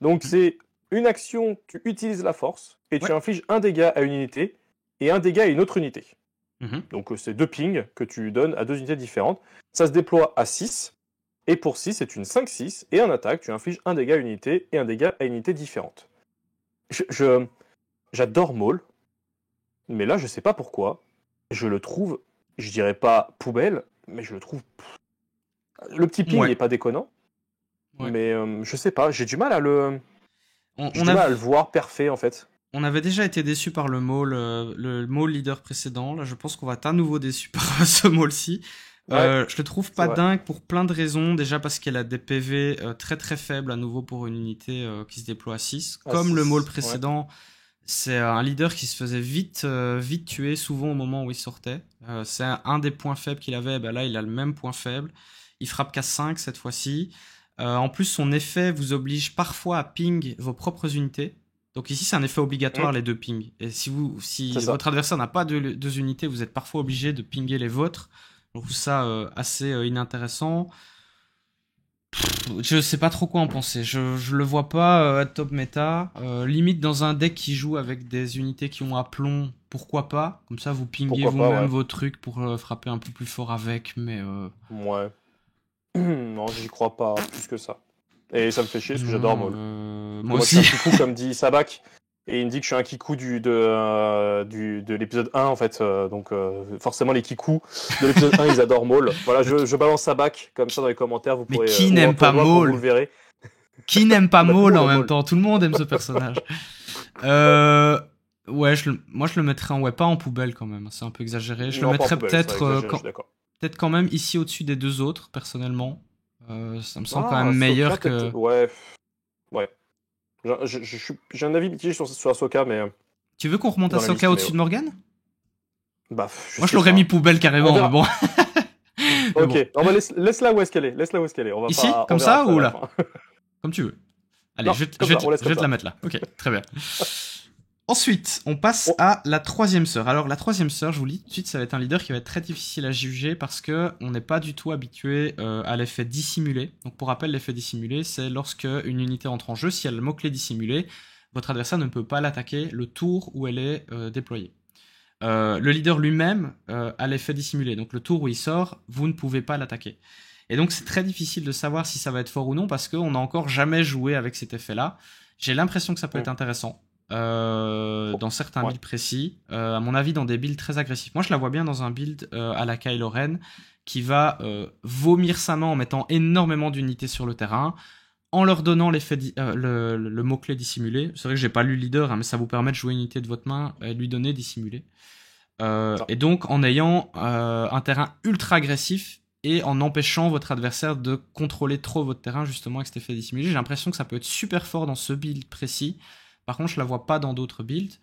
Donc c'est une action, tu utilises la force et tu infliges un dégât à une unité et un dégât à une autre unité. Donc c'est 2 pings que tu donnes à 2 unités différentes. Ça se déploie à 6 et pour 6 c'est une 5-6 et en attaque tu infliges un dégât à une unité et un dégât à une unité différente. J'adore Maul, mais là je sais pas pourquoi. Je le trouve, je dirais pas poubelle, mais je le trouve. Le petit ping n'est pas déconnant, mais je sais pas, j'ai du mal à le. J'ai du mal à le voir parfait en fait.
On avait déjà été déçus par le Maul leader précédent. Là, je pense qu'on va être à nouveau déçus par ce Maul-ci. Je le trouve pas dingue pour plein de raisons. Déjà parce qu'elle a des PV très très faibles à nouveau pour une unité qui se déploie à 6. Comme le Maul précédent, c'est un leader qui se faisait vite tuer, souvent au moment où il sortait. C'est un des points faibles qu'il avait. Ben là, il a le même point faible. Il frappe qu'à 5 cette fois-ci. En plus, son effet vous oblige parfois à ping vos propres unités. Donc ici, c'est un effet obligatoire, les 2 pings. Et si votre adversaire n'a pas 2 unités, vous êtes parfois obligé de pinguer les vôtres. Je trouve ça assez inintéressant. Je sais pas trop quoi en penser. Je le vois pas à top méta. Limite dans un deck qui joue avec des unités qui ont aplomb, pourquoi pas. Comme ça, vous pinguez vous-même vos trucs pour frapper un peu plus fort avec. Mais
ouais. Non, j'y crois pas plus que ça. Et ça me fait chier parce que j'adore Maul.
Moi aussi.
Je suis un kikou, comme dit Sabak. Et il me dit que je suis un kikou de l'épisode 1, en fait. Donc, forcément, les kikus de l'épisode 1, ils adorent Maul. Voilà, je balance Sabak, comme ça, dans les commentaires. Vous pourrez,
mais qui n'aime pas Maul?
Vous le verrez.
Qui n'aime pas Maul en même temps? Tout le monde aime ce personnage. Ouais, moi, je le mettrais pas en poubelle, quand même. C'est un peu exagéré. Je le mettrais peut-être quand même ici au-dessus des 2 autres, personnellement. Ça me semble quand même meilleur que...
Ouais. J'ai un avis mitigé sur Ahsoka, mais...
Tu veux qu'on remonte Ahsoka au-dessus de Morgan?
Bah,
moi, je l'aurais mis poubelle carrément, mais bon.
Ok, bon. Laisse-la où est-ce qu'elle est. On va
ici,
pas,
comme ça ou là? Comme tu veux. Allez,
non,
je vais te la mettre là. Ok, très bien. Ensuite, on passe à la 3e sœur. Alors, la 3e sœur, je vous le dis tout de suite, ça va être un leader qui va être très difficile à juger parce que on n'est pas du tout habitué à l'effet dissimulé. Donc, pour rappel, l'effet dissimulé, c'est lorsque une unité entre en jeu, si elle a le mot-clé dissimulé, votre adversaire ne peut pas l'attaquer le tour où elle est déployée. Le leader lui-même a l'effet dissimulé. Donc, le tour où il sort, vous ne pouvez pas l'attaquer. Et donc, c'est très difficile de savoir si ça va être fort ou non parce qu'on n'a encore jamais joué avec cet effet-là. J'ai l'impression que ça peut être intéressant. Dans certains builds précis, à mon avis dans des builds très agressifs. Moi je la vois bien dans un build à la Kylo Ren qui va vomir sa main en mettant énormément d'unités sur le terrain, en leur donnant le mot-clé dissimulé. C'est vrai que j'ai pas lu leader, hein, mais ça vous permet de jouer une unité de votre main et de lui donner dissimulé. Et donc en ayant un terrain ultra agressif et en empêchant votre adversaire de contrôler trop votre terrain justement avec cet effet dissimulé. J'ai l'impression que ça peut être super fort dans ce build précis. Par contre, je la vois pas dans d'autres builds.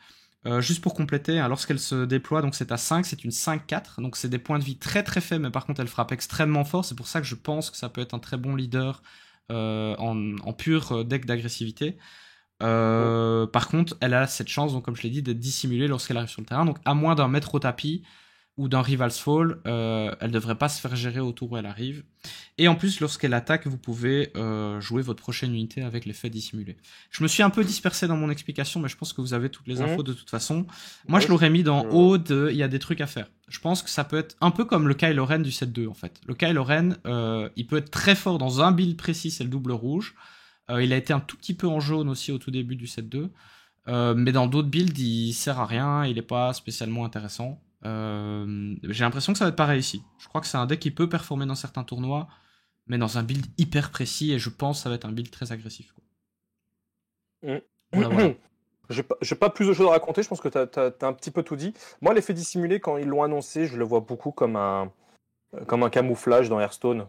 Juste pour compléter, hein, lorsqu'elle se déploie, donc c'est à 5, c'est une 5-4, donc c'est des points de vie très très faibles, mais par contre elle frappe extrêmement fort. C'est pour ça que je pense que ça peut être un très bon leader en pur deck d'agressivité. Par contre, elle a cette chance, donc comme je l'ai dit, d'être dissimulée lorsqu'elle arrive sur le terrain. Donc à moins d'un mettre au tapis ou d'un Rival's Fall, elle devrait pas se faire gérer au tour où elle arrive. Et en plus, lorsqu'elle attaque, vous pouvez jouer votre prochaine unité avec l'effet dissimulé. Je me suis un peu dispersé dans mon explication, mais je pense que vous avez toutes les infos de toute façon. Moi, je l'aurais mis dans haut de « il y a des trucs à faire ». Je pense que ça peut être un peu comme le Kylo Ren du set 2, en fait. Le Kylo Ren, il peut être très fort dans un build précis, c'est le double rouge. Il a été un tout petit peu en jaune aussi au tout début du set 2. Mais dans d'autres builds, il sert à rien, il est pas spécialement intéressant. J'ai l'impression que ça va être pareil ici. Je crois que c'est un deck qui peut performer dans certains tournois, mais dans un build hyper précis, et je pense que ça va être un build très agressif.
Voilà. J'ai pas plus de choses à raconter, je pense que t'as un petit peu tout dit. Moi, l'effet dissimulé, quand ils l'ont annoncé, je le vois beaucoup comme un camouflage dans Hearthstone.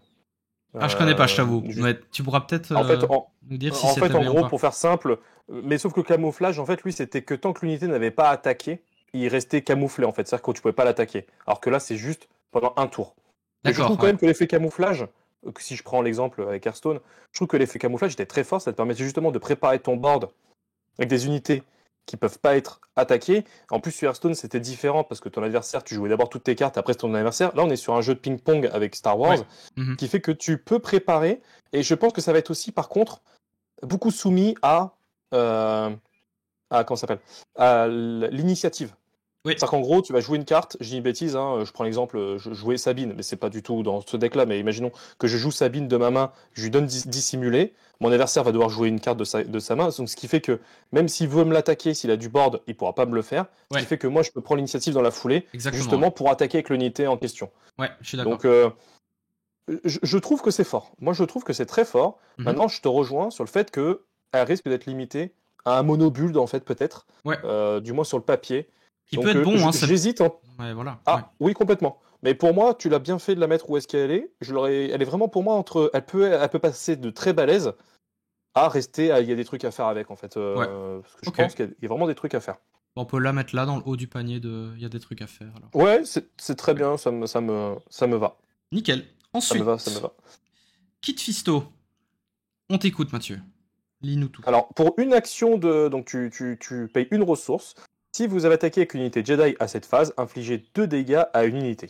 Je connais pas, je t'avoue. Mais tu pourras peut-être nous dire si c'est bien
en gros, pour faire simple, mais sauf que le camouflage, en fait, lui, c'était que tant que l'unité n'avait pas attaqué, il restait camouflé, en fait. C'est-à-dire que tu pouvais pas l'attaquer. Alors que là, c'est juste pendant un tour. Et je trouve quand même que l'effet camouflage, si je prends l'exemple avec Hearthstone, je trouve que l'effet camouflage était très fort. Ça te permettait justement de préparer ton board avec des unités qui peuvent pas être attaquées. En plus, sur Hearthstone, c'était différent parce que ton adversaire, tu jouais d'abord toutes tes cartes, après c'est ton adversaire. Là, on est sur un jeu de ping-pong avec Star Wars, qui fait que tu peux préparer. Et je pense que ça va être aussi, par contre, beaucoup soumis à comment ça s'appelle, à l'initiative.
Oui.
C'est-à-dire qu'en gros, tu vas jouer une carte, je dis une bêtise, hein, je prends l'exemple, je jouais Sabine, mais c'est pas du tout dans ce deck-là, mais imaginons que je joue Sabine de ma main, je lui donne dissimulé, mon adversaire va devoir jouer une carte de sa main, donc ce qui fait que même s'il veut me l'attaquer, s'il a du board, il pourra pas me le faire, ce qui fait que moi je peux prendre l'initiative dans la foulée, justement pour attaquer avec l'unité en question.
Ouais, je suis d'accord.
Donc je trouve que c'est fort, moi je trouve que c'est très fort. Maintenant je te rejoins sur le fait qu'elle risque d'être limitée à un monobuild en fait peut-être, du moins sur le papier.
Qui peut être bon, hein,
j'hésite.
Ouais, voilà.
Oui, complètement. Mais pour moi, tu l'as bien fait de la mettre où est-ce qu'elle est. Elle est vraiment pour moi entre. Elle peut passer de très balèze à rester. Il y a des trucs à faire avec en fait. Parce que je pense qu'il y a vraiment des trucs à faire.
On peut la mettre là dans le haut du panier il y a des trucs à faire. Alors.
Ouais, c'est très bien. Ça me va.
Nickel. Ensuite.
Ça me va.
Kit Fisto. On t'écoute, Mathieu. Lis-nous tout.
Alors, pour une action donc tu payes une ressource. Si vous avez attaqué avec une unité Jedi à cette phase, infligez 2 dégâts à une unité.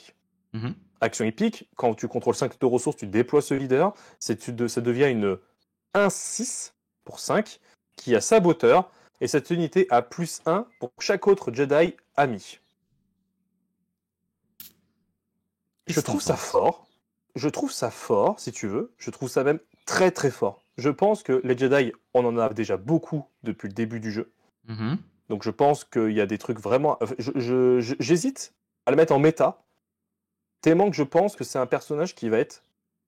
Action épique, quand tu contrôles 5 de ressources, tu déploies ce leader. Ça devient une 1-6 pour 5 qui a saboteur. Et cette unité a +1 pour chaque autre Jedi ami. Je trouve ça fort. Je trouve ça fort, si tu veux. Je trouve ça même très très fort. Je pense que les Jedi, on en a déjà beaucoup depuis le début du jeu. Donc je pense qu'il y a des trucs vraiment... J'hésite à le mettre en méta, tellement que je pense que c'est un personnage qui va être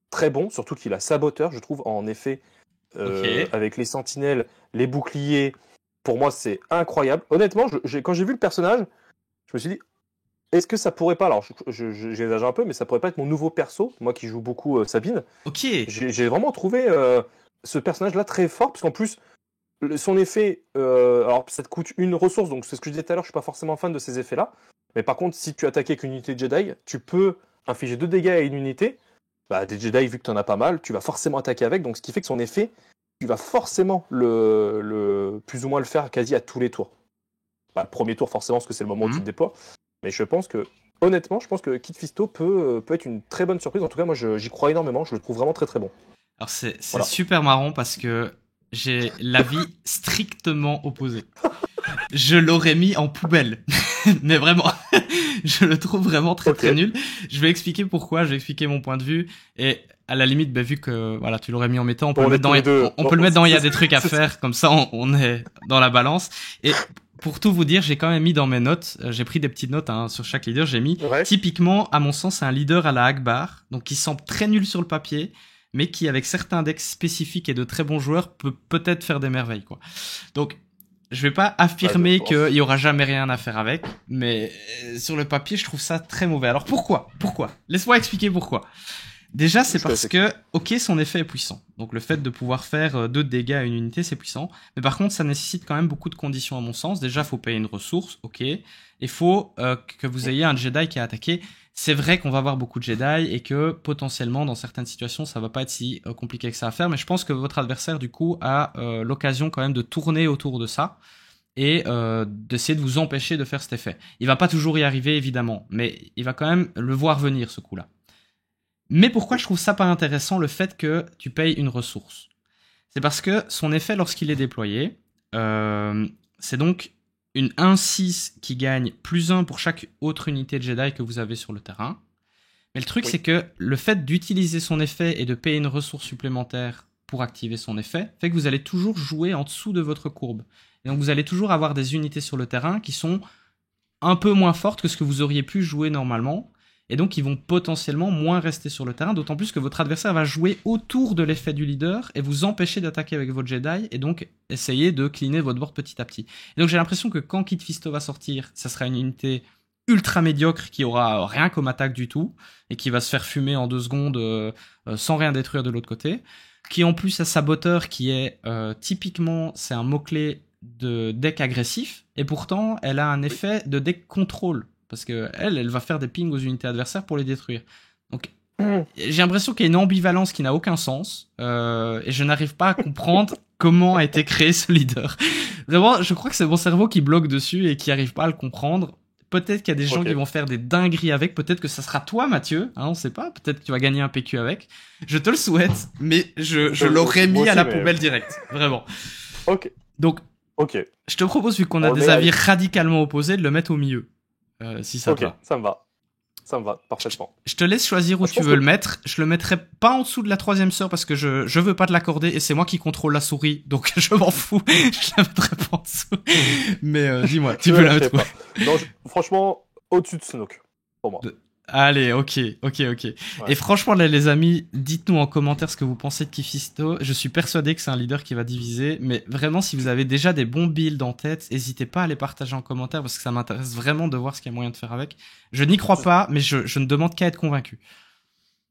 très bon, surtout qu'il a saboteur, je trouve, en effet, avec les sentinelles, les boucliers. Pour moi, c'est incroyable. Honnêtement, quand j'ai vu le personnage, je me suis dit, est-ce que ça pourrait pas... Alors, j'exagère un peu, mais ça pourrait pas être mon nouveau perso, moi qui joue beaucoup Sabine. J'ai vraiment trouvé ce personnage-là très fort, parce qu'en plus... Son effet, alors ça te coûte une ressource, donc c'est ce que je disais tout à l'heure, je suis pas forcément fan de ces effets-là. Mais par contre, si tu attaques avec une unité Jedi, tu peux infliger 2 dégâts à une unité. Bah, des Jedi, vu que tu en as pas mal, tu vas forcément attaquer avec, donc ce qui fait que son effet, tu vas forcément plus ou moins le faire quasi à tous les tours. Bah, le premier tour, forcément, parce que c'est le moment où tu te déploies. Mais je pense que, honnêtement, Kit Fisto peut être une très bonne surprise. En tout cas, moi, j'y crois énormément, je le trouve vraiment très très bon.
Alors, c'est super marrant parce que j'ai l'avis strictement opposé. Je l'aurais mis en poubelle. Mais vraiment, je le trouve vraiment très très nul. Je vais expliquer pourquoi, je vais expliquer mon point de vue. Et à la limite, bah, vu que voilà, tu l'aurais mis en méta, on peut
Bon,
le
on est
mettre dans,
tous les deux.
on peut le mettre dans il y a des trucs à faire, comme ça on est dans la balance. Et pour tout vous dire, j'ai quand même mis dans mes notes, j'ai pris des petites notes hein, sur chaque leader, j'ai mis
Ouais.
typiquement, à mon sens, c'est un leader à la Akbar, donc qui semble très nul sur le papier, mais qui avec certains decks spécifiques et de très bons joueurs peut peut-être faire des merveilles quoi. Donc je vais pas affirmer qu'il y aura jamais rien à faire avec, mais sur le papier, je trouve ça très mauvais. Alors pourquoi Laisse-moi expliquer pourquoi. Déjà, c'est parce que, ok, son effet est puissant. Donc le fait de pouvoir faire 2 dégâts à une unité, c'est puissant. Mais par contre, ça nécessite quand même beaucoup de conditions à mon sens. Déjà, faut payer une ressource, ok. Il faut que vous ayez un Jedi qui a attaqué. C'est vrai qu'on va avoir beaucoup de Jedi et que potentiellement, dans certaines situations, ça va pas être si compliqué que ça à faire. Mais je pense que votre adversaire, du coup, a l'occasion quand même de tourner autour de ça et d'essayer de vous empêcher de faire cet effet. Il va pas toujours y arriver, évidemment, mais il va quand même le voir venir, ce coup-là. Mais pourquoi je trouve ça pas intéressant le fait que tu payes une ressource? C'est parce que son effet lorsqu'il est déployé, c'est donc une 1-6 qui gagne +1 pour chaque autre unité de Jedi que vous avez sur le terrain. Mais le truc c'est que le fait d'utiliser son effet et de payer une ressource supplémentaire pour activer son effet fait que vous allez toujours jouer en dessous de votre courbe. Et donc vous allez toujours avoir des unités sur le terrain qui sont un peu moins fortes que ce que vous auriez pu jouer normalement. Et donc, ils vont potentiellement moins rester sur le terrain, d'autant plus que votre adversaire va jouer autour de l'effet du leader et vous empêcher d'attaquer avec votre Jedi et donc essayer de cleaner votre board petit à petit. Et donc, j'ai l'impression que quand Kit Fisto va sortir, ça sera une unité ultra médiocre qui aura rien comme attaque du tout et qui va se faire fumer en 2 secondes sans rien détruire de l'autre côté. Qui en plus a saboteur qui est typiquement, c'est un mot-clé de deck agressif et pourtant, elle a un effet de deck contrôle. Parce que elle va faire des pings aux unités adversaires pour les détruire. Donc, j'ai l'impression qu'il y a une ambivalence qui n'a aucun sens. Et je n'arrive pas à comprendre comment a été créé ce leader. Vraiment, je crois que c'est mon cerveau qui bloque dessus et qui n'arrive pas à le comprendre. Peut-être qu'il y a des gens qui vont faire des dingueries avec. Peut-être que ça sera toi, Mathieu. Hein, on sait pas. Peut-être que tu vas gagner un PQ avec. Je te le souhaite, mais je l'aurais mis à la poubelle directe. Vraiment.
Ok.
Donc, je te propose, vu qu'on a des avis radicalement opposés, de le mettre au milieu. Si ça te va.
Ça me va. Ça me va parfaitement.
Je te laisse choisir où tu veux le mettre. Je le mettrai pas en dessous de la 3e sœur parce que je veux pas te l'accorder et c'est moi qui contrôle la souris, donc je m'en fous. Je la mettrai pas en dessous. Mais dis-moi, tu veux la mettre où?
Non, franchement, au-dessus de Snoke, pour moi.
Allez, ok. Ouais. Et franchement, là, les amis, dites-nous en commentaire ce que vous pensez de Kit Fisto. Je suis persuadé que c'est un leader qui va diviser, mais vraiment, si vous avez déjà des bons builds en tête, n'hésitez pas à les partager en commentaire parce que ça m'intéresse vraiment de voir ce qu'il y a moyen de faire avec. Je n'y crois pas, mais je ne demande qu'à être convaincu.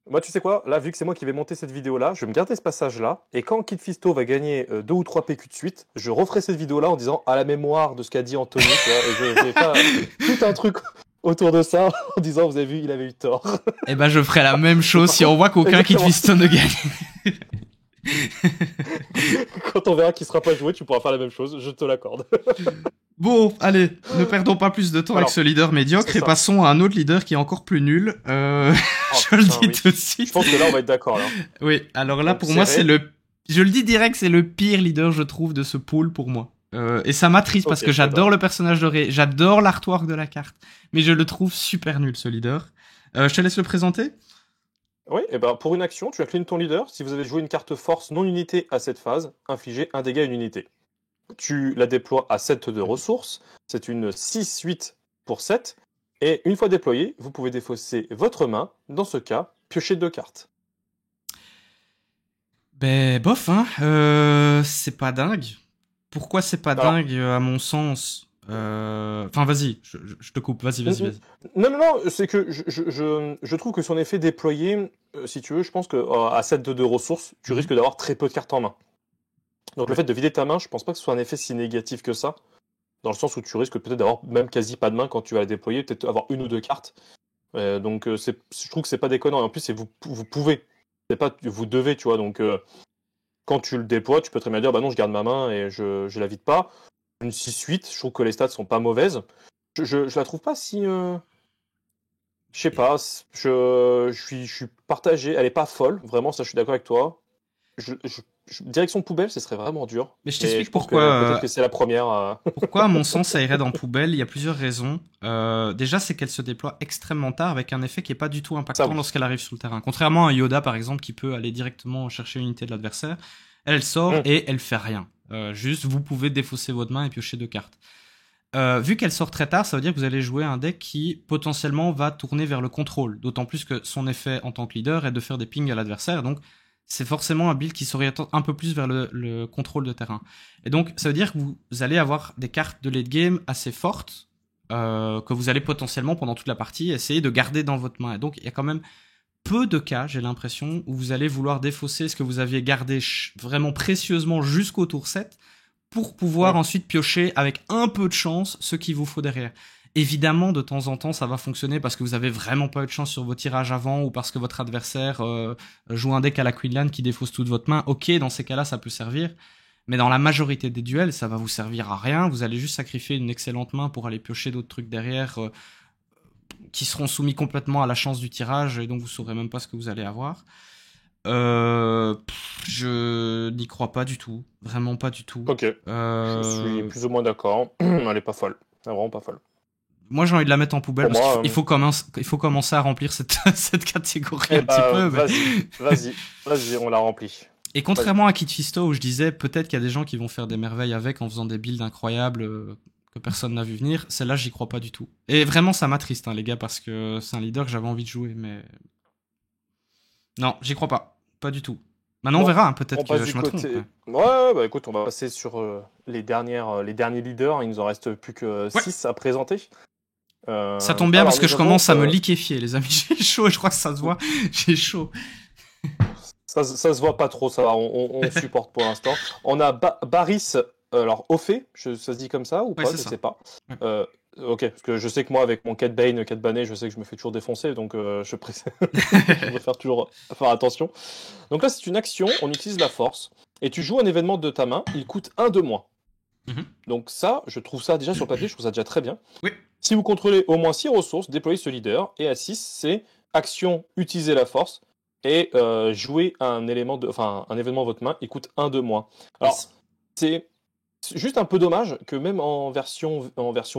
Moi, tu sais quoi? Là, vu que c'est moi qui vais monter cette vidéo-là, je vais me garder ce passage-là. Et quand Kit Fisto va gagner 2 ou 3 PQ de suite, je referai cette vidéo-là en disant à la mémoire de ce qu'a dit Anthony. Tu vois, et je vais faire tout un truc autour de ça en disant vous avez vu, il avait eu tort.
Eh ben, je ferai la même chose si on voit qu'aucun Kit Fisto ne gagne.
Quand on verra qu'il sera pas joué, tu pourras faire la même chose, je te l'accorde.
Bon, allez, ne perdons pas plus de temps avec ce leader médiocre et passons à un autre leader qui est encore plus nul. Je le dis tout de suite.
Je pense que là, on va être d'accord, là.
Oui, alors là, pour moi, c'est le... Je le dis direct, c'est le pire leader, je trouve, de ce pool pour moi. Et ça m'attriste parce que j'adore le personnage de Rey, j'adore l'artwork de la carte, mais je le trouve super nul, ce leader. Je te laisse le présenter.
Oui, et ben pour une action, tu as clean ton leader. Si vous avez joué une carte force non unité à cette phase, infligez un dégât à une unité. Tu la déploies à 7 de ressources. C'est une 6-8 pour 7. Et une fois déployée, vous pouvez défausser votre main. Dans ce cas, piocher 2 cartes.
Ben, bof, hein. C'est pas dingue. Pourquoi c'est pas dingue, à mon sens? Enfin, vas-y, je te coupe. Vas-y.
Non, c'est que je trouve que son effet déployé, si tu veux, je pense que à 7 de ressources, tu risques d'avoir très peu de cartes en main. Donc le fait de vider ta main, je pense pas que ce soit un effet si négatif que ça, dans le sens où tu risques peut-être d'avoir même quasi pas de main quand tu vas la déployer, peut-être avoir 1 ou 2 cartes. Donc je trouve que c'est pas déconnant. Et en plus, vous pouvez, c'est pas vous devez, tu vois. Donc quand tu le déploies, tu peux très bien dire bah non, je garde ma main et je la vide pas. Une 6-8, je trouve que les stats sont pas mauvaises. Je la trouve pas si... Je sais pas, je suis partagé. Elle est pas folle, vraiment, ça je suis d'accord avec toi. direction poubelle, ce serait vraiment dur.
Mais je
Et
t'explique
je pense que
pourquoi.
peut-être que c'est la première.
Pourquoi, à mon sens, ça irait dans poubelle? Il y a plusieurs raisons. Déjà, c'est qu'elle se déploie extrêmement tard avec un effet qui est pas du tout
Ça,
impactant
oui.
lorsqu'elle arrive sur le terrain. Contrairement à un Yoda, par exemple, qui peut aller directement chercher une unité de l'adversaire. Elle sort
Mm.
et elle fait rien. Juste, vous pouvez défausser votre main et piocher 2 cartes. Vu qu'elle sort très tard, ça veut dire que vous allez jouer un deck qui potentiellement va tourner vers le contrôle. D'autant plus que son effet en tant que leader est de faire des pings à l'adversaire. Donc, c'est forcément un build qui s'oriente un peu plus vers le contrôle de terrain. Et donc, ça veut dire que vous allez avoir des cartes de late game assez fortes que vous allez potentiellement, pendant toute la partie, essayer de garder dans votre main. Et donc, il y a quand même peu de cas, j'ai l'impression, où vous allez vouloir défausser ce que vous aviez gardé vraiment précieusement jusqu'au tour 7 pour pouvoir ensuite piocher avec un peu de chance ce qu'il vous faut derrière. Évidemment, de temps en temps, ça va fonctionner parce que vous avez vraiment pas eu de chance sur vos tirages avant ou parce que votre adversaire joue un deck à la Queenland qui défausse toute votre main. Ok, dans ces cas-là, ça peut servir. Mais dans la majorité des duels, ça va vous servir à rien. Vous allez juste sacrifier une excellente main pour aller piocher d'autres trucs derrière qui seront soumis complètement à la chance du tirage et donc vous saurez même pas ce que vous allez avoir. Je n'y crois pas du tout. Vraiment pas du tout.
Ok. Je suis plus ou moins d'accord. Elle est pas folle. Elle est vraiment pas folle.
Moi, j'ai envie de la mettre en poubelle
Pour
parce
moi,
qu'il faut commencer à remplir cette, cette catégorie
eh
un petit peu. Mais...
vas-y, on la remplit.
Et contrairement à Kit Fisto, où je disais peut-être qu'il y a des gens qui vont faire des merveilles avec en faisant des builds incroyables que personne n'a vu venir, celle-là, j'y crois pas du tout. Et vraiment, ça m'attriste, hein, les gars, parce que c'est un leader que j'avais envie de jouer, mais... Non, j'y crois pas. Pas du tout. Maintenant, on verra, hein, peut-être que je me trompe.
Ouais, bah écoute, on va passer sur les derniers leaders. Il nous en reste plus que 6 à présenter.
Ça tombe bien parce que je commence à me liquéfier, les amis. J'ai chaud, je crois que ça se voit. J'ai chaud.
Ça se voit pas trop, ça va, on supporte pour l'instant. On a Baris, alors Ophé, ça se dit comme ça ou pas, je sais pas. Ouais. Ok, parce que je sais que moi, avec mon Cat Bane, Cat Bané, je sais que je me fais toujours défoncer, donc je préfère toujours faire attention. Donc là, c'est une action, on utilise la force, et tu joues un événement de ta main, il coûte 1 de moins. Donc ça, je trouve ça déjà sur le papier, je trouve ça déjà très bien.
Oui.
Si vous contrôlez au moins 6 ressources, déployez ce leader, et à 6, c'est action, utiliser la force, et jouer un événement de votre main, il coûte 1 de moins. Alors, c'est juste un peu dommage que même en version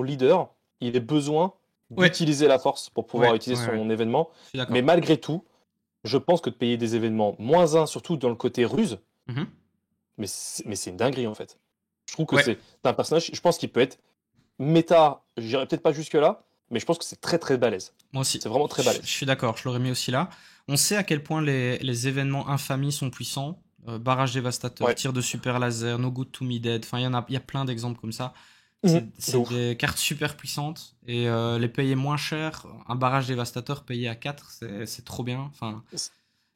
leader, il ait besoin d'utiliser la force pour pouvoir utiliser son événement. Mais malgré tout, je pense que de payer des événements -1, surtout dans le côté ruse, mais c'est une dinguerie en fait. Je trouve que c'est un personnage, je pense qu'il peut être méta, j'irai peut-être pas jusque-là, mais je pense que c'est très très balèze.
Moi aussi.
C'est vraiment très balèze.
Je suis d'accord, je l'aurais mis aussi là. On sait à quel point les événements infamies sont puissants. Barrage dévastateur, tir de super laser, No Good to Me Dead. Enfin, il y a plein d'exemples comme ça. C'est des cartes super puissantes et les payer moins cher. Un barrage dévastateur payé à 4, c'est trop bien. Enfin,